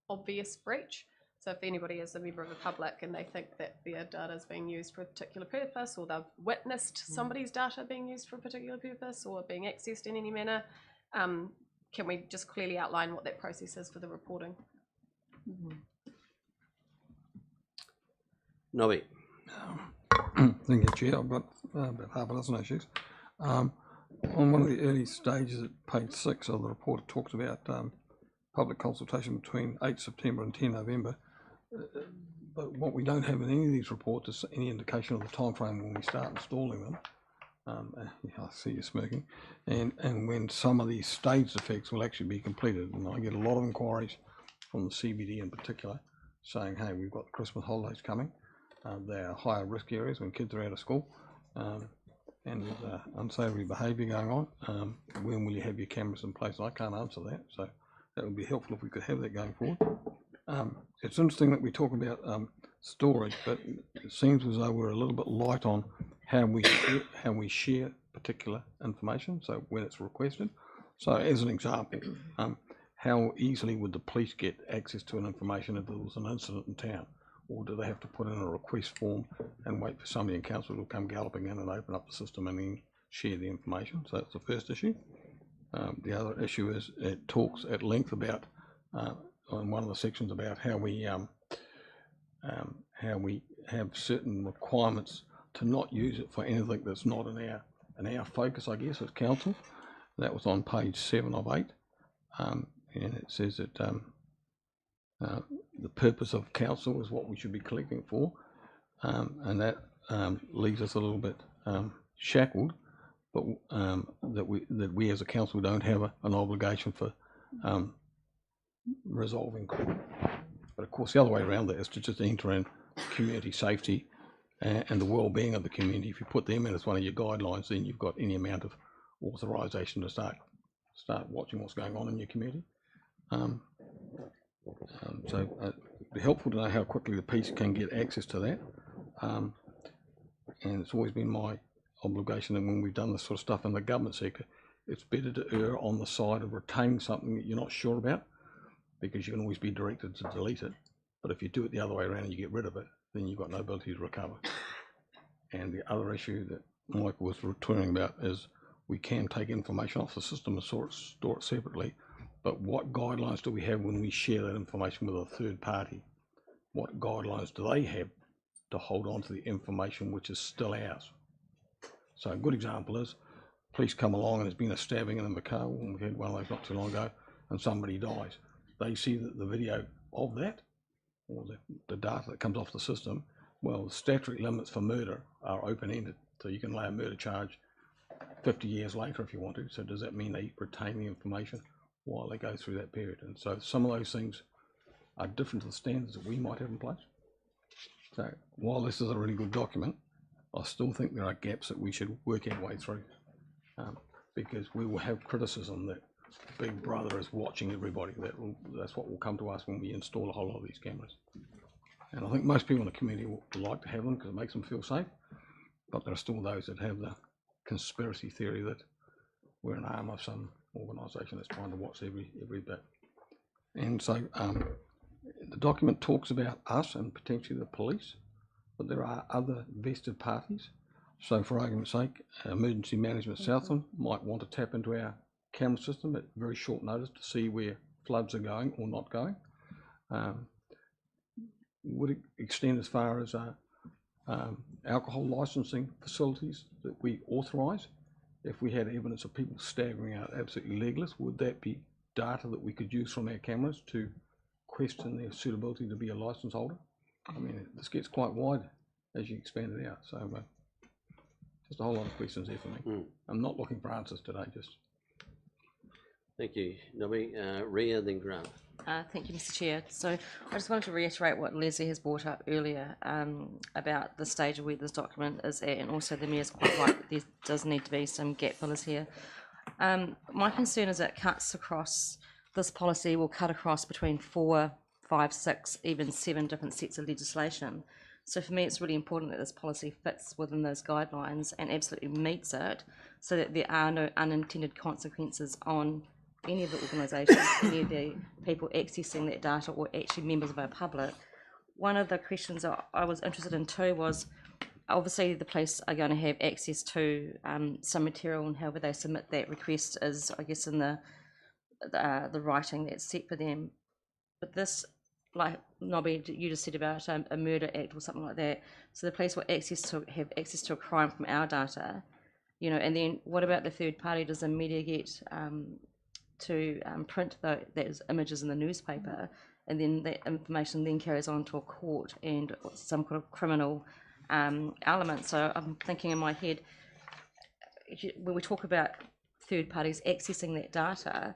obvious breach. So if anybody is a member of the public and they think that their data is being used for a particular purpose, or they've witnessed somebody's data being used for a particular purpose or being accessed in any manner, can we just clearly outline what that process is for the reporting? Nobby. Thank you, Chair. I've got about half a dozen issues. On one of the early stages at page 6 of the report, it talks about public consultation between 8 September and 10 November. But what we don't have in any of these reports is any indication of the time frame when we start installing them. I see you smirking. And when some of these staged effects will actually be completed. And I get a lot of inquiries from the CBD in particular saying, hey, we've got the Christmas holidays coming. They are higher risk areas when kids are out of school. And there's unsavoury behaviour going on. When will you have your cameras in place? I can't answer that. So that would be helpful if we could have that going forward. It's interesting that we talk about storage, but it seems as though we're a little bit light on how we share particular information, so when it's requested. So as an example, how easily would the police get access to an information if there was an incident in town? Or do they have to put in a request form and wait for somebody in council to come galloping in and open up the system and then share the information? So that's the first issue. The other issue is it talks at length about on one of the sections about how we have certain requirements to not use it for anything that's not in our focus, I guess, as council. That was on page 7 of 8, and it says that the purpose of council is what we should be collecting for, and that leaves us a little bit shackled. But that we as a council don't have an obligation for resolving crime. But of course the other way around that is to just enter in community safety and the well-being of the community. If you put them in as one of your guidelines, then you've got any amount of authorisation to start watching what's going on in your community. So it'd be helpful to know how quickly the police can get access to that. And it's always been my obligation that when we've done this sort of stuff in the government sector, it's better to err on the side of retaining something that you're not sure about, because you can always be directed to delete it. But if you do it the other way around and you get rid of it, then you've got no ability to recover. And the other issue that Michael was returning about is we can take information off the system and store it separately, but what guidelines do we have when we share that information with a third party? What guidelines do they have to hold on to the information which is still ours? So a good example is police come along and there's been a stabbing in Invercargill, and we had one of those not too long ago, and somebody dies. They see that the video of that, or the data that comes off the system, well, the statutory limits for murder are open-ended, so you can lay a murder charge 50 years later if you want to. So does that mean they retain the information while they go through that period? And so some of those things are different to the standards that we might have in place. So while this is a really good document, I still think there are gaps that we should work our way through, because we will have criticism that Big Brother is watching everybody. That's what will come to us when we install a whole lot of these cameras. And I think most people in the community will like to have them because it makes them feel safe, but there are still those that have the conspiracy theory that we're an arm of some organisation that's trying to watch every bit. And so the document talks about us and potentially the police, but there are other vested parties. So for argument's sake, Emergency Management Southland might want to tap into our camera system at very short notice to see where floods are going or not going. Would it extend as far as alcohol licensing facilities that we authorise. If we had evidence of people staggering out absolutely legless, would that be data that we could use from our cameras to question their suitability to be a licence holder? I mean, this gets quite wide as you expand it out. So just a whole lot of questions there for me. I'm not looking for answers today, just. Thank you, Nobby. Ria, then Grant. Thank you, Mr. Chair. So I just wanted to reiterate what Leslie has brought up earlier about the stage of where this document is at, and also the Mayor's quite right that there does need to be some gap fillers here. My concern is that cuts across, this policy will cut across between 4, 5, 6, even 7 different sets of legislation. So for me, it's really important that this policy fits within those guidelines and absolutely meets it, so that there are no unintended consequences on any of the organisations, any of the people accessing that data, or actually members of our public. One of the questions that I was interested in too was, obviously the police are going to have access to some material, and however they submit that request is, I guess, in the writing that's set for them. But this, like Nobby, you just said about a murder act or something like that, so the police will have access to a crime from our data, you know, and then what about the third party? Does the media get to print those images in the newspaper, and then that information then carries on to a court and some kind of criminal element? So I'm thinking in my head, when we talk about third parties accessing that data,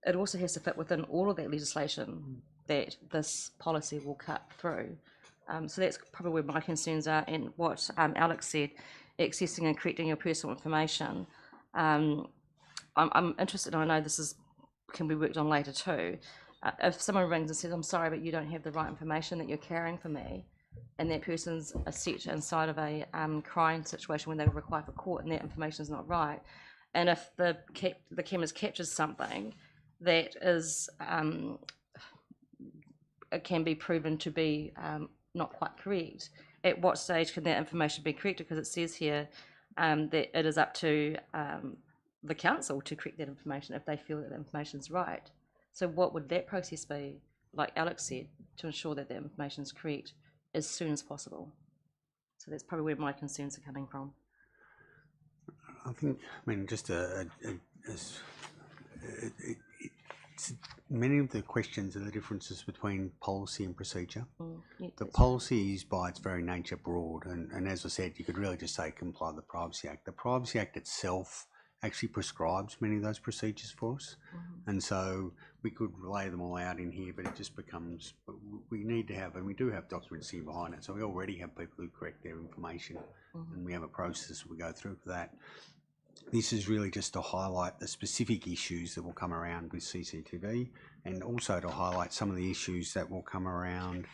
it also has to fit within all of that legislation that this policy will cut through. So that's probably where my concerns are, and what Alex said, accessing and correcting your personal information. I'm interested, and I know this can be worked on later too. If someone rings and says, "I'm sorry, but you don't have the right information that you're carrying for me," and that person's set inside of a crime situation when they require for court, and that information is not right, and if the cameras captures something that is it can be proven to be not quite correct, at what stage can that information be corrected? Because it says here that it is up to the council to correct that information if they feel that the information is right. So what would that process be, like Alex said, to ensure that the information is correct as soon as possible? So that's probably where my concerns are coming from. I think, I mean, just many of the questions are the differences between policy and procedure. The policy is by its very nature broad, and as I said, you could really just say comply with the Privacy Act. The Privacy Act itself actually prescribes many of those procedures for us, and so we could lay them all out in here, but it just becomes, we need to have, and we do have documents here behind it, so we already have people who correct their information, and we have a process we go through for that. This is really just to highlight the specific issues that will come around with CCTV, and also to highlight some of the issues that will come around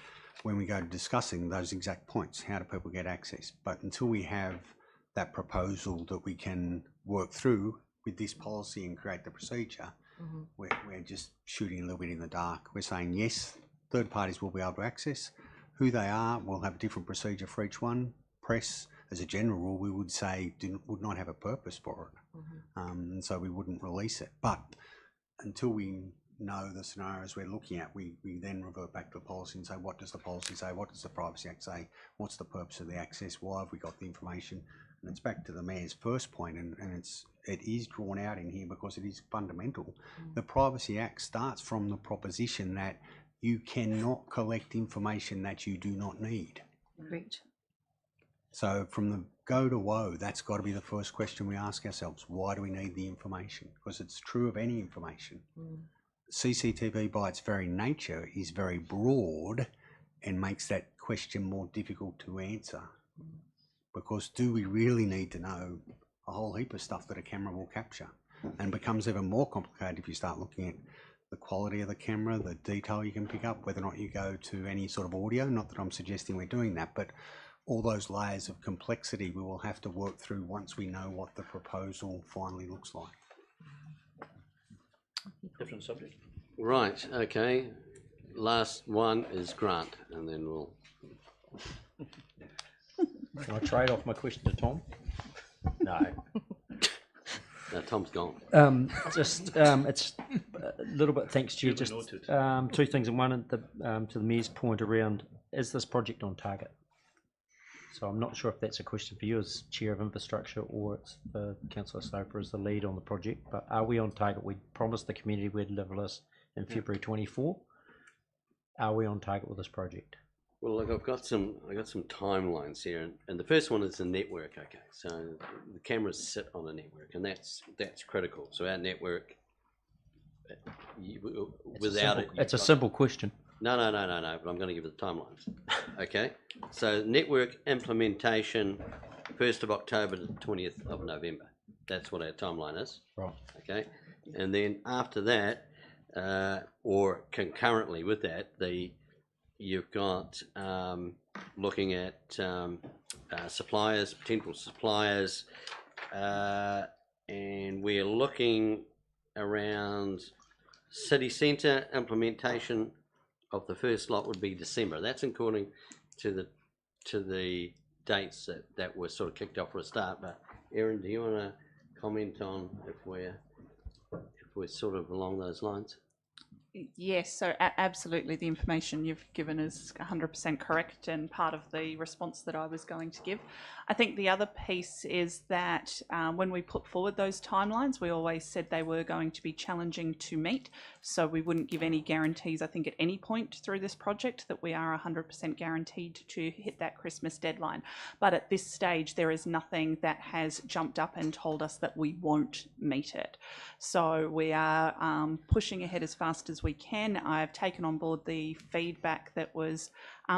when we go to discussing those exact points. How do people get access? But until we have that proposal that we can work through with this policy and create the procedure, we're just shooting a little bit in the dark. We're saying, yes, third parties will be able to access. Who they are, we'll have a different procedure for each one. Press, as a general rule, we would say would not have a purpose for it, and so we wouldn't release it. But until we know the scenarios we're looking at, we then revert back to the policy and say, what does the policy say? What does the Privacy Act say? What's the purpose of the access? Why have we got the information? And it's back to the Mayor's first point, and it is drawn out in here because it is fundamental. The Privacy Act starts from the proposition that you cannot collect information that you do not need. Correct. So from the go to woe, that's got to be the first question we ask ourselves. Why do we need the information? Because it's true of any information. CCTV by its very nature is very broad and makes that question more difficult to answer. Because do we really need to know a whole heap of stuff that a camera will capture? And it becomes even more complicated if you start looking at the quality of the camera, the detail you can pick up, whether or not you go to any sort of audio. Not that I'm suggesting we're doing that, but all those layers of complexity we will have to work through once we know what the proposal finally looks like. Different subject. Right, okay. Last one is Grant, and then we'll... Can I trade off my question to Tom? No. No, Tom's gone. It's a little bit, thanks to you, just two things, and one to the Mayor's point around, is this project on target? So I'm not sure if that's a question for you as Chair of Infrastructure or it's for Councillor Sloper as the lead on the project, but are we on target? We promised the community we'd deliver this in February 24. Are we on target with this project? Well, look, I got some timelines here, and the first one is the network. Okay, so the cameras sit on a network, and that's critical. So our network, without it, it's a simple question. No, but I'm going to give you the timelines. Okay, so network implementation, 1st of October to 20th of November. That's what our timeline is. Right. Okay, and then after that, or concurrently with that, you've got looking at suppliers, potential suppliers, and we're looking around city centre implementation of the first lot would be December. That's according to the dates that were sort of kicked off for a start. But Erin, do you want to comment on if we're sort of along those lines? Yes, so absolutely the information you've given is 100% correct and part of the response that I was going to give. I think the other piece is that when we put forward those timelines, we always said they were going to be challenging to meet, so we wouldn't give any guarantees, I think, at any point through this project that we are 100% guaranteed to hit that Christmas deadline. But at this stage, there is nothing that has jumped up and told us that we won't meet it. So we are pushing ahead as fast as we can. I've taken on board the feedback that was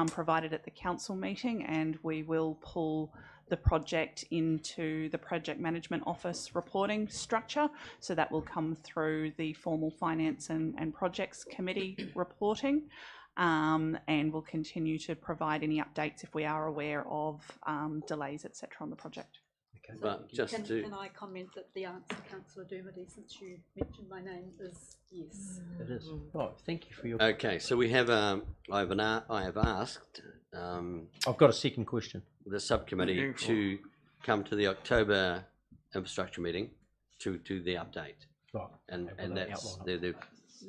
provided at the council meeting, and we will pull the project into the project management office reporting structure. So that will come through the formal finance and projects committee reporting, and we'll continue to provide any updates if we are aware of delays, etc. on the project. Okay. But just can I comment that the answer, Councillor Dermody, since you mentioned my name, is yes. It is. Right, thank you for your... Okay, so we have I have asked I've got a second question. The subcommittee to come to the October infrastructure meeting to do the update. Right. And that's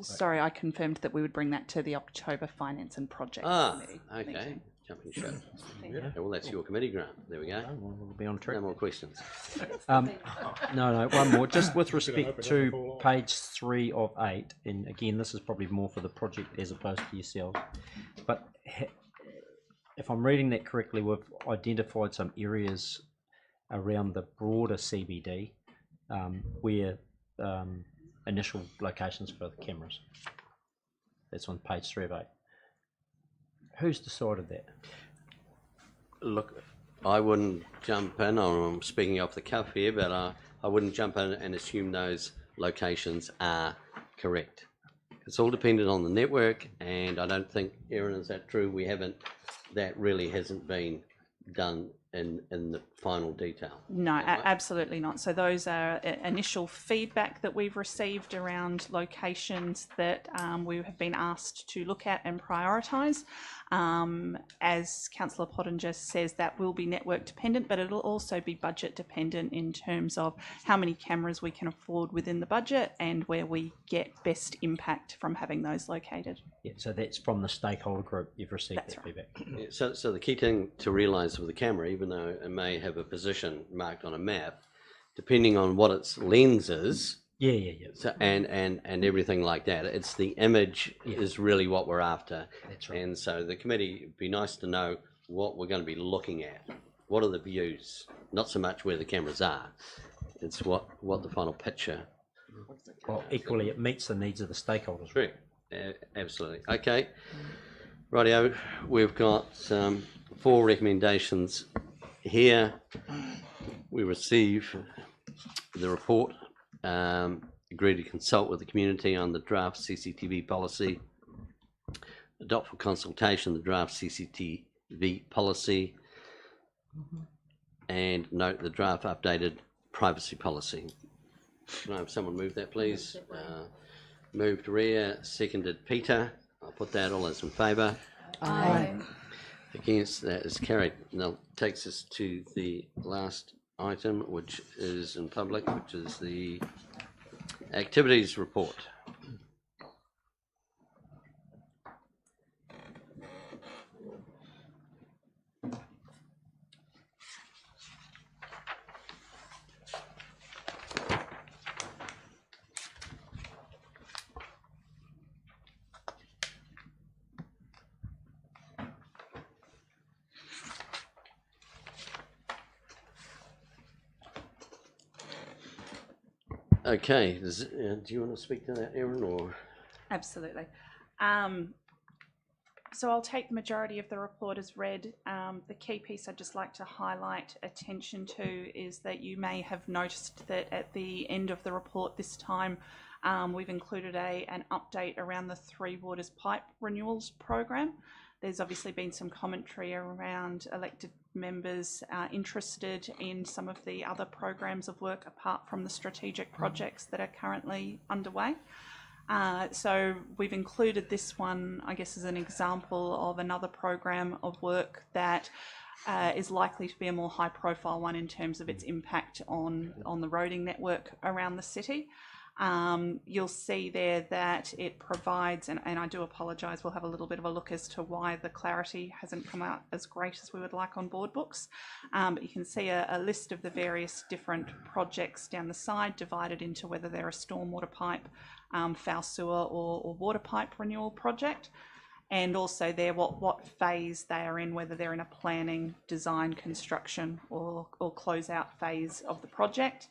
Sorry, I confirmed that we would bring that to the October Finance and Projects Committee. Okay. meeting. Jumping ship. Yeah, well, that's your committee grant. There we go. We'll be on track. No more questions. No, one more. Just with respect to page 3 of 8, and again, this is probably more for the project as opposed to yourselves, but if I'm reading that correctly, we've identified some areas around the broader CBD where initial locations for the cameras. That's on page 3 of 8. Who's decided that? Look, I wouldn't jump in. I'm speaking off the cuff here, but I wouldn't jump in and assume those locations are correct. It's all dependent on the network, and I don't think, Erin, is that true? That really hasn't been done in the final detail. No, absolutely not. So those are initial feedback that we've received around locations that we have been asked to look at and prioritise. As Councillor Pottinger says, that will be network dependent, but it'll also be budget dependent in terms of how many cameras we can afford within the budget and where we get best impact from having those located. Yeah, so that's from the stakeholder group you've received That's that right. feedback. Yeah, so the key thing to realise with the camera, even though it may have a position marked on a map, depending on what its lens is, so, and everything like that, it's the image is really what we're after. That's right. And so the committee, it'd be nice to know what we're going to be looking at. What are the views? Not so much where the cameras are. It's what the final picture. Well, equally, it meets the needs of the stakeholders. True. Absolutely. Okay. Rightio. We've got 4 recommendations here. We receive the report. Agree to consult with the community on the draft CCTV policy. Adopt for consultation the draft CCTV policy. And note the draft updated privacy policy. Can I have someone move that, please? Moved Rhea, seconded Peter. I'll put that all as in favour. Aye. Against, that is carried. Now takes us to the last item, which is in public, which is the activities report. Okay, do you want to speak to that, Erin, or? Absolutely. So I'll take the majority of the report as read. The key piece I'd just like to highlight attention to is that you may have noticed that at the end of the report this time, we've included an update around the Three Waters Pipe Renewals Program. There's obviously been some commentary around elected members interested in some of the other programs of work apart from the strategic projects that are currently underway. So we've included this one, I guess, as an example of another program of work that is likely to be a more high profile one in terms of its impact on the roading network around the city. You'll see there that it provides, and I do apologise, we'll have a little bit of a look as to why the clarity hasn't come out as great as we would like on board books. But you can see a list of the various different projects down the side, divided into whether they're a stormwater pipe, foul sewer or water pipe renewal project. And also there what phase they are in, whether they're in a planning, design, construction or closeout phase of the project.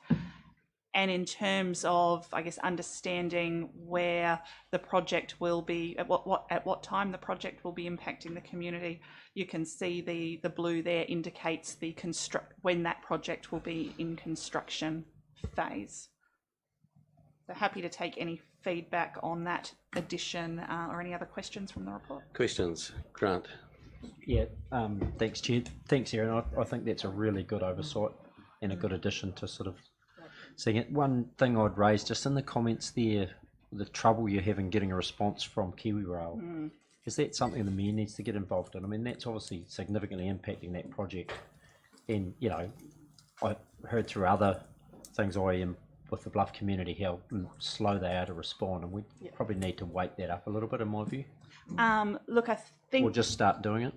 And in terms of, I guess, understanding where the project will be, at what time the project will be impacting the community, you can see the blue there indicates when that project will be in construction phase. So happy to take any feedback on that addition or any other questions from the report. Questions, Grant? Yeah, thanks, Chair. Thanks, Erin. I think that's a really good oversight and a good addition to sort of seeing it. One thing I'd raise just in the comments there, the trouble you're having getting a response from KiwiRail. Is that something the Mayor needs to get involved in? I mean, that's obviously significantly impacting that project. And, you know, I heard through other things I am with the Bluff community how slow they are to respond, and we probably need to wake that up a little bit, in my view. Look, I think or just start doing it.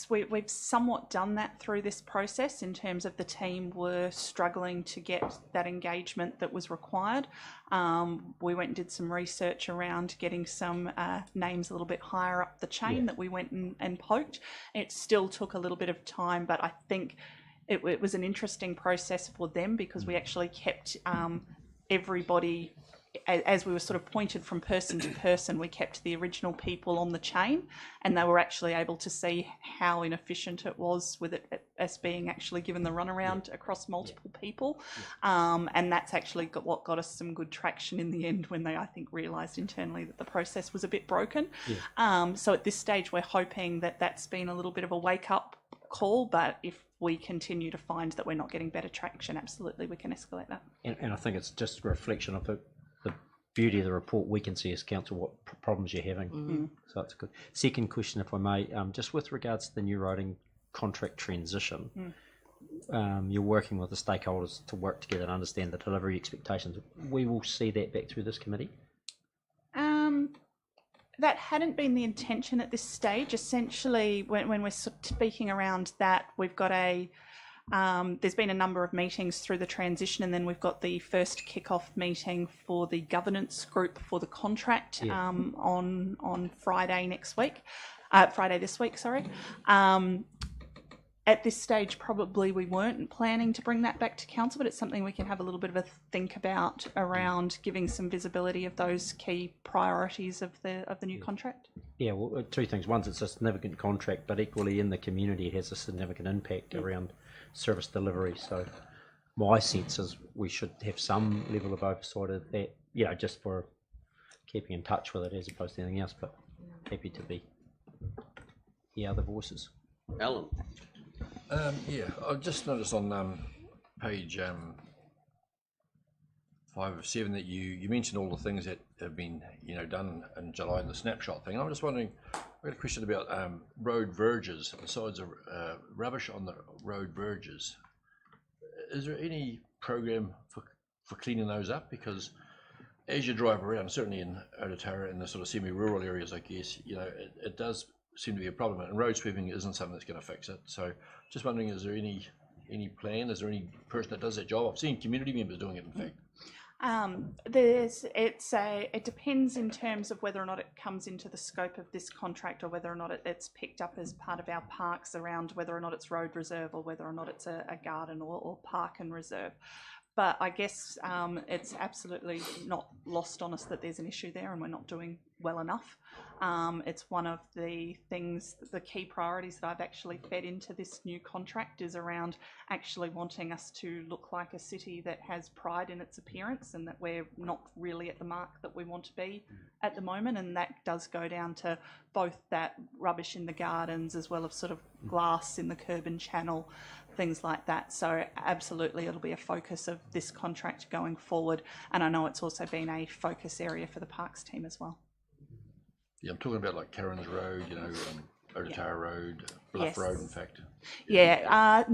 We've somewhat done that through this process in terms of the team were struggling to get that engagement that was required. We went and did some research around getting some names a little bit higher up the chain that we went and poked. It still took a little bit of time, but I think it was an interesting process for them because we actually kept everybody, as we were sort of pointed from person to person, we kept the original people on the chain, and they were actually able to see how inefficient it was with us being actually given the runaround across multiple people. And that's actually what got us some good traction in the end when they, I think, realised internally that the process was a bit broken. So at this stage, we're hoping that that's been a little bit of a wake-up call, but if we continue to find that we're not getting better traction, absolutely we can escalate that. And I think it's just a reflection of the beauty of the report. We can see as council what problems you're having, so that's good. Second question, if I may, just with regards to the new roading contract transition, you're working with the stakeholders to work together and understand the delivery expectations. We will see that back through this committee? That hadn't been the intention at this stage. Essentially, when we're speaking around that, we've got there's been a number of meetings through the transition, and then we've got the first kick-off meeting for the governance group for the contract on Friday this week, sorry. At this stage, probably we weren't planning to bring that back to council, but it's something we can have a little bit of a think about around giving some visibility of those key priorities of the new contract. Yeah, well, two things. One, it's a significant contract, but equally in the community it has a significant impact around service delivery. So my sense is we should have some level of oversight of that, you know, just for keeping in touch with it as opposed to anything else, but happy to hear other voices. Alan? Yeah, I've just noticed on page 5 of 7 that you mentioned all the things that have been done in July in the snapshot thing. I'm just wondering, I've got a question about road verges, the sides of rubbish on the road verges. Is there any program for cleaning those up? Because as you drive around, certainly in Ototara and the sort of semi-rural areas, I guess, it does seem to be a problem, and road sweeping isn't something that's going to fix it. So just wondering, is there any plan, is there any person that does that job? I've seen community members doing it, in fact. It depends in terms of whether or not it comes into the scope of this contract, or whether or not it's picked up as part of our parks, around whether or not it's road reserve or whether or not it's a garden or park and reserve. but I guess it's absolutely not lost on us that there's an issue there and we're not doing well enough. It's one of the things, the key priorities that I've actually fed into this new contract is around actually wanting us to look like a city that has pride in its appearance and that we're not really at the mark that we want to be at the moment. And that does go down to both that rubbish in the gardens as well as sort of glass in the curb and channel, things like that. So absolutely it'll be a focus of this contract going forward. And I know it's also been a focus area for the parks team as well. Yeah, I'm talking about like Karen's Road, you know, Otara Road, Bluff Road, in fact. Yeah,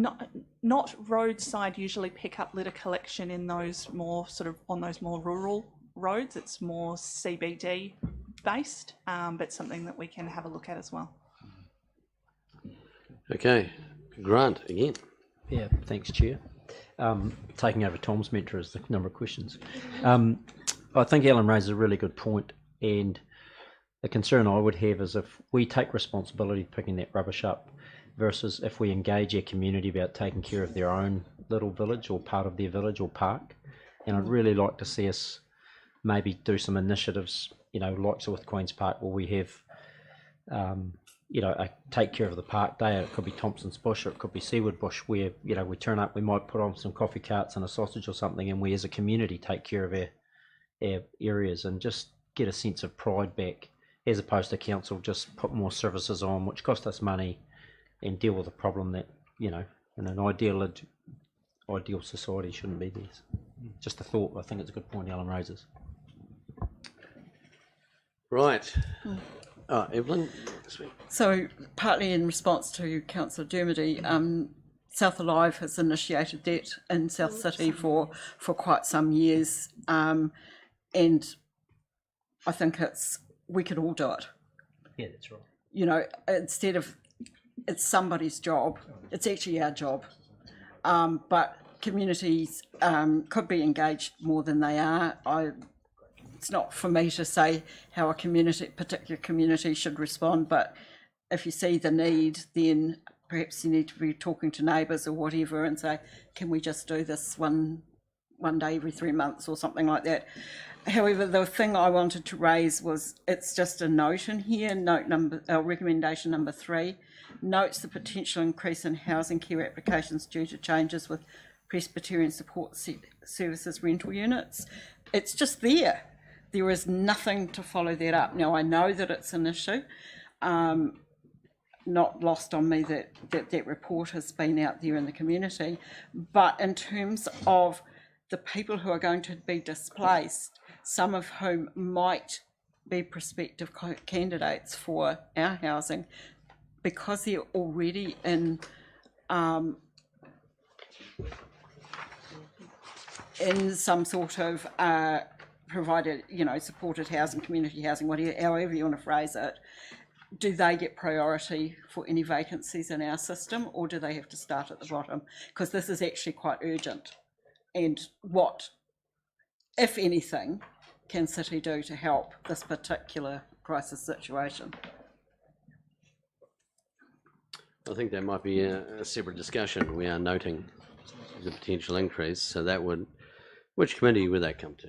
not roadside usually pick up litter collection in those more sort of on those more rural roads. It's more CBD based, but something that we can have a look at as well. Okay, Grant again. Yeah, thanks, Chair. Taking over Tom's mentor as the number of questions. I think Alan raises a really good point, and the concern I would have is if we take responsibility picking that rubbish up versus if we engage our community about taking care of their own little village or part of their village or park. And I'd really like to see us maybe do some initiatives, you know, like with Queen's Park, where we have, you know, a take care of the park day. It could be Thompson's Bush or it could be Seaward Bush, where, you know, we turn up, we might put on some coffee carts and a sausage or something, and we as a community take care of our areas and just get a sense of pride back, as opposed to council just put more services on, which cost us money, and deal with a problem that, you know, in an ideal society shouldn't be there. Just a thought. I think it's a good point Alan raises. Right. Evelyn? So partly in response to Councillor Dermody, South Alive has initiated that in South City for quite some years, and I think we could all do it. Yeah, that's right. You know, instead of it's somebody's job, it's actually our job. But communities could be engaged more than they are. It's not for me to say how a particular community should respond, but if you see the need, then perhaps you need to be talking to neighbours or whatever and say, can we just do this one day every 3 months or something like that. However, the thing I wanted to raise was, it's just a note in here, recommendation number 3, notes the potential increase in housing care applications due to changes with Presbyterian Support Services rental units. It's just there. There is nothing to follow that up. Now, I know that it's an issue. Not lost on me that report has been out there in the community. But in terms of the people who are going to be displaced, some of whom might be prospective candidates for our housing, because they're already in some sort of provided, you know, supported housing, community housing, whatever, however you want to phrase it, do they get priority for any vacancies in our system, or do they have to start at the bottom? Because this is actually quite urgent. And what, if anything, can City do to help this particular crisis situation? I think that might be a separate discussion. We are noting the potential increase, so that would, which committee would that come to?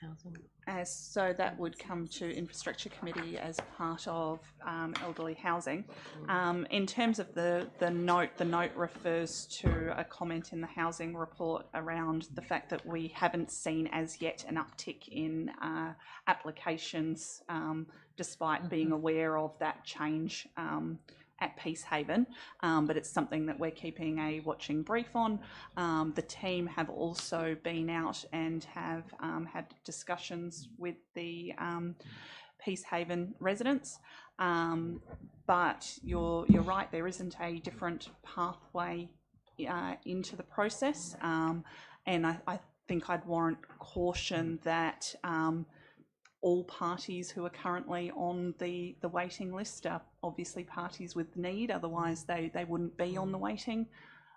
Housing. So that would come to Infrastructure Committee as part of elderly housing. In terms of the note refers to a comment in the housing report around the fact that we haven't seen as yet an uptick in applications, despite being aware of that change at Peacehaven, but it's something that we're keeping a watching brief on. The team have also been out and have had discussions with the Peacehaven residents, but you're right, there isn't a different pathway into the process, and I think I'd warrant caution that all parties who are currently on the waiting list are obviously parties with need, otherwise they wouldn't be on the waiting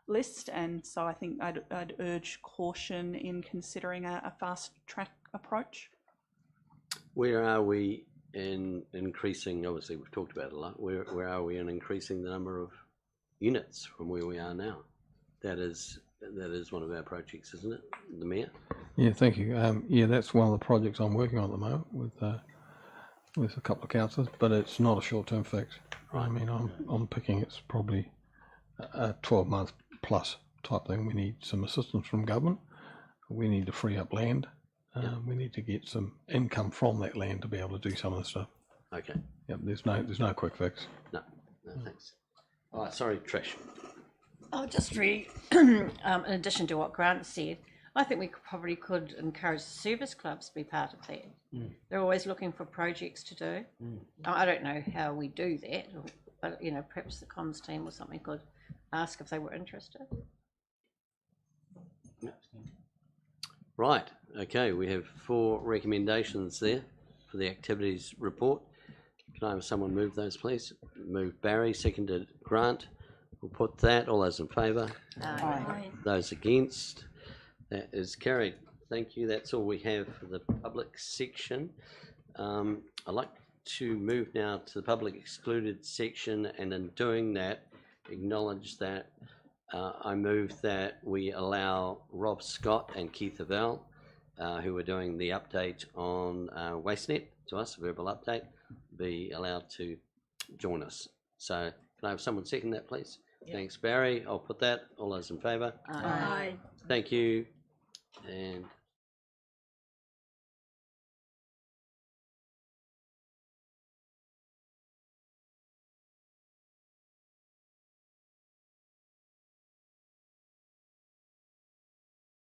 list. And so I think I'd urge caution in considering a fast track approach. Where are we in increasing, obviously we've talked about it a lot, where are we in increasing the number of units from where we are now? That is that is one of our projects, isn't it, the Mayor? Yeah, thank you. Yeah, that's one of the projects I'm working on at the moment with a couple of councillors, but it's not a short-term fix. I mean, I'm picking it's probably a 12-month plus type thing. We need some assistance from government. We need to free up land. We need to get some income from that land to be able to do some of the stuff. Okay. Yep. There's no quick fix. No, thanks. All right, sorry, Trish. Oh, just really, in addition to what Grant said, I think we probably could encourage service clubs to be part of that. They're always looking for projects to do. I don't know how we do that, but you know, perhaps the comms team or something could ask if they were interested. Right, okay, we have 4 recommendations there for the activities report. Can I have someone move those, please? Move Barry, seconded Grant. We'll put that. All those in favour? Aye. Those against? That is carried. Thank you. That's all we have for the public section. I'd like to move now to the public excluded section, and in doing that, acknowledge that I move that we allow Rob Scott and Keith Avell, who are doing the update on WasteNet to us, a verbal update, be allowed to join us. So can I have someone second that, please? Yep. Thanks, Barry. I'll put that. All those in favour? Aye. Thank you. And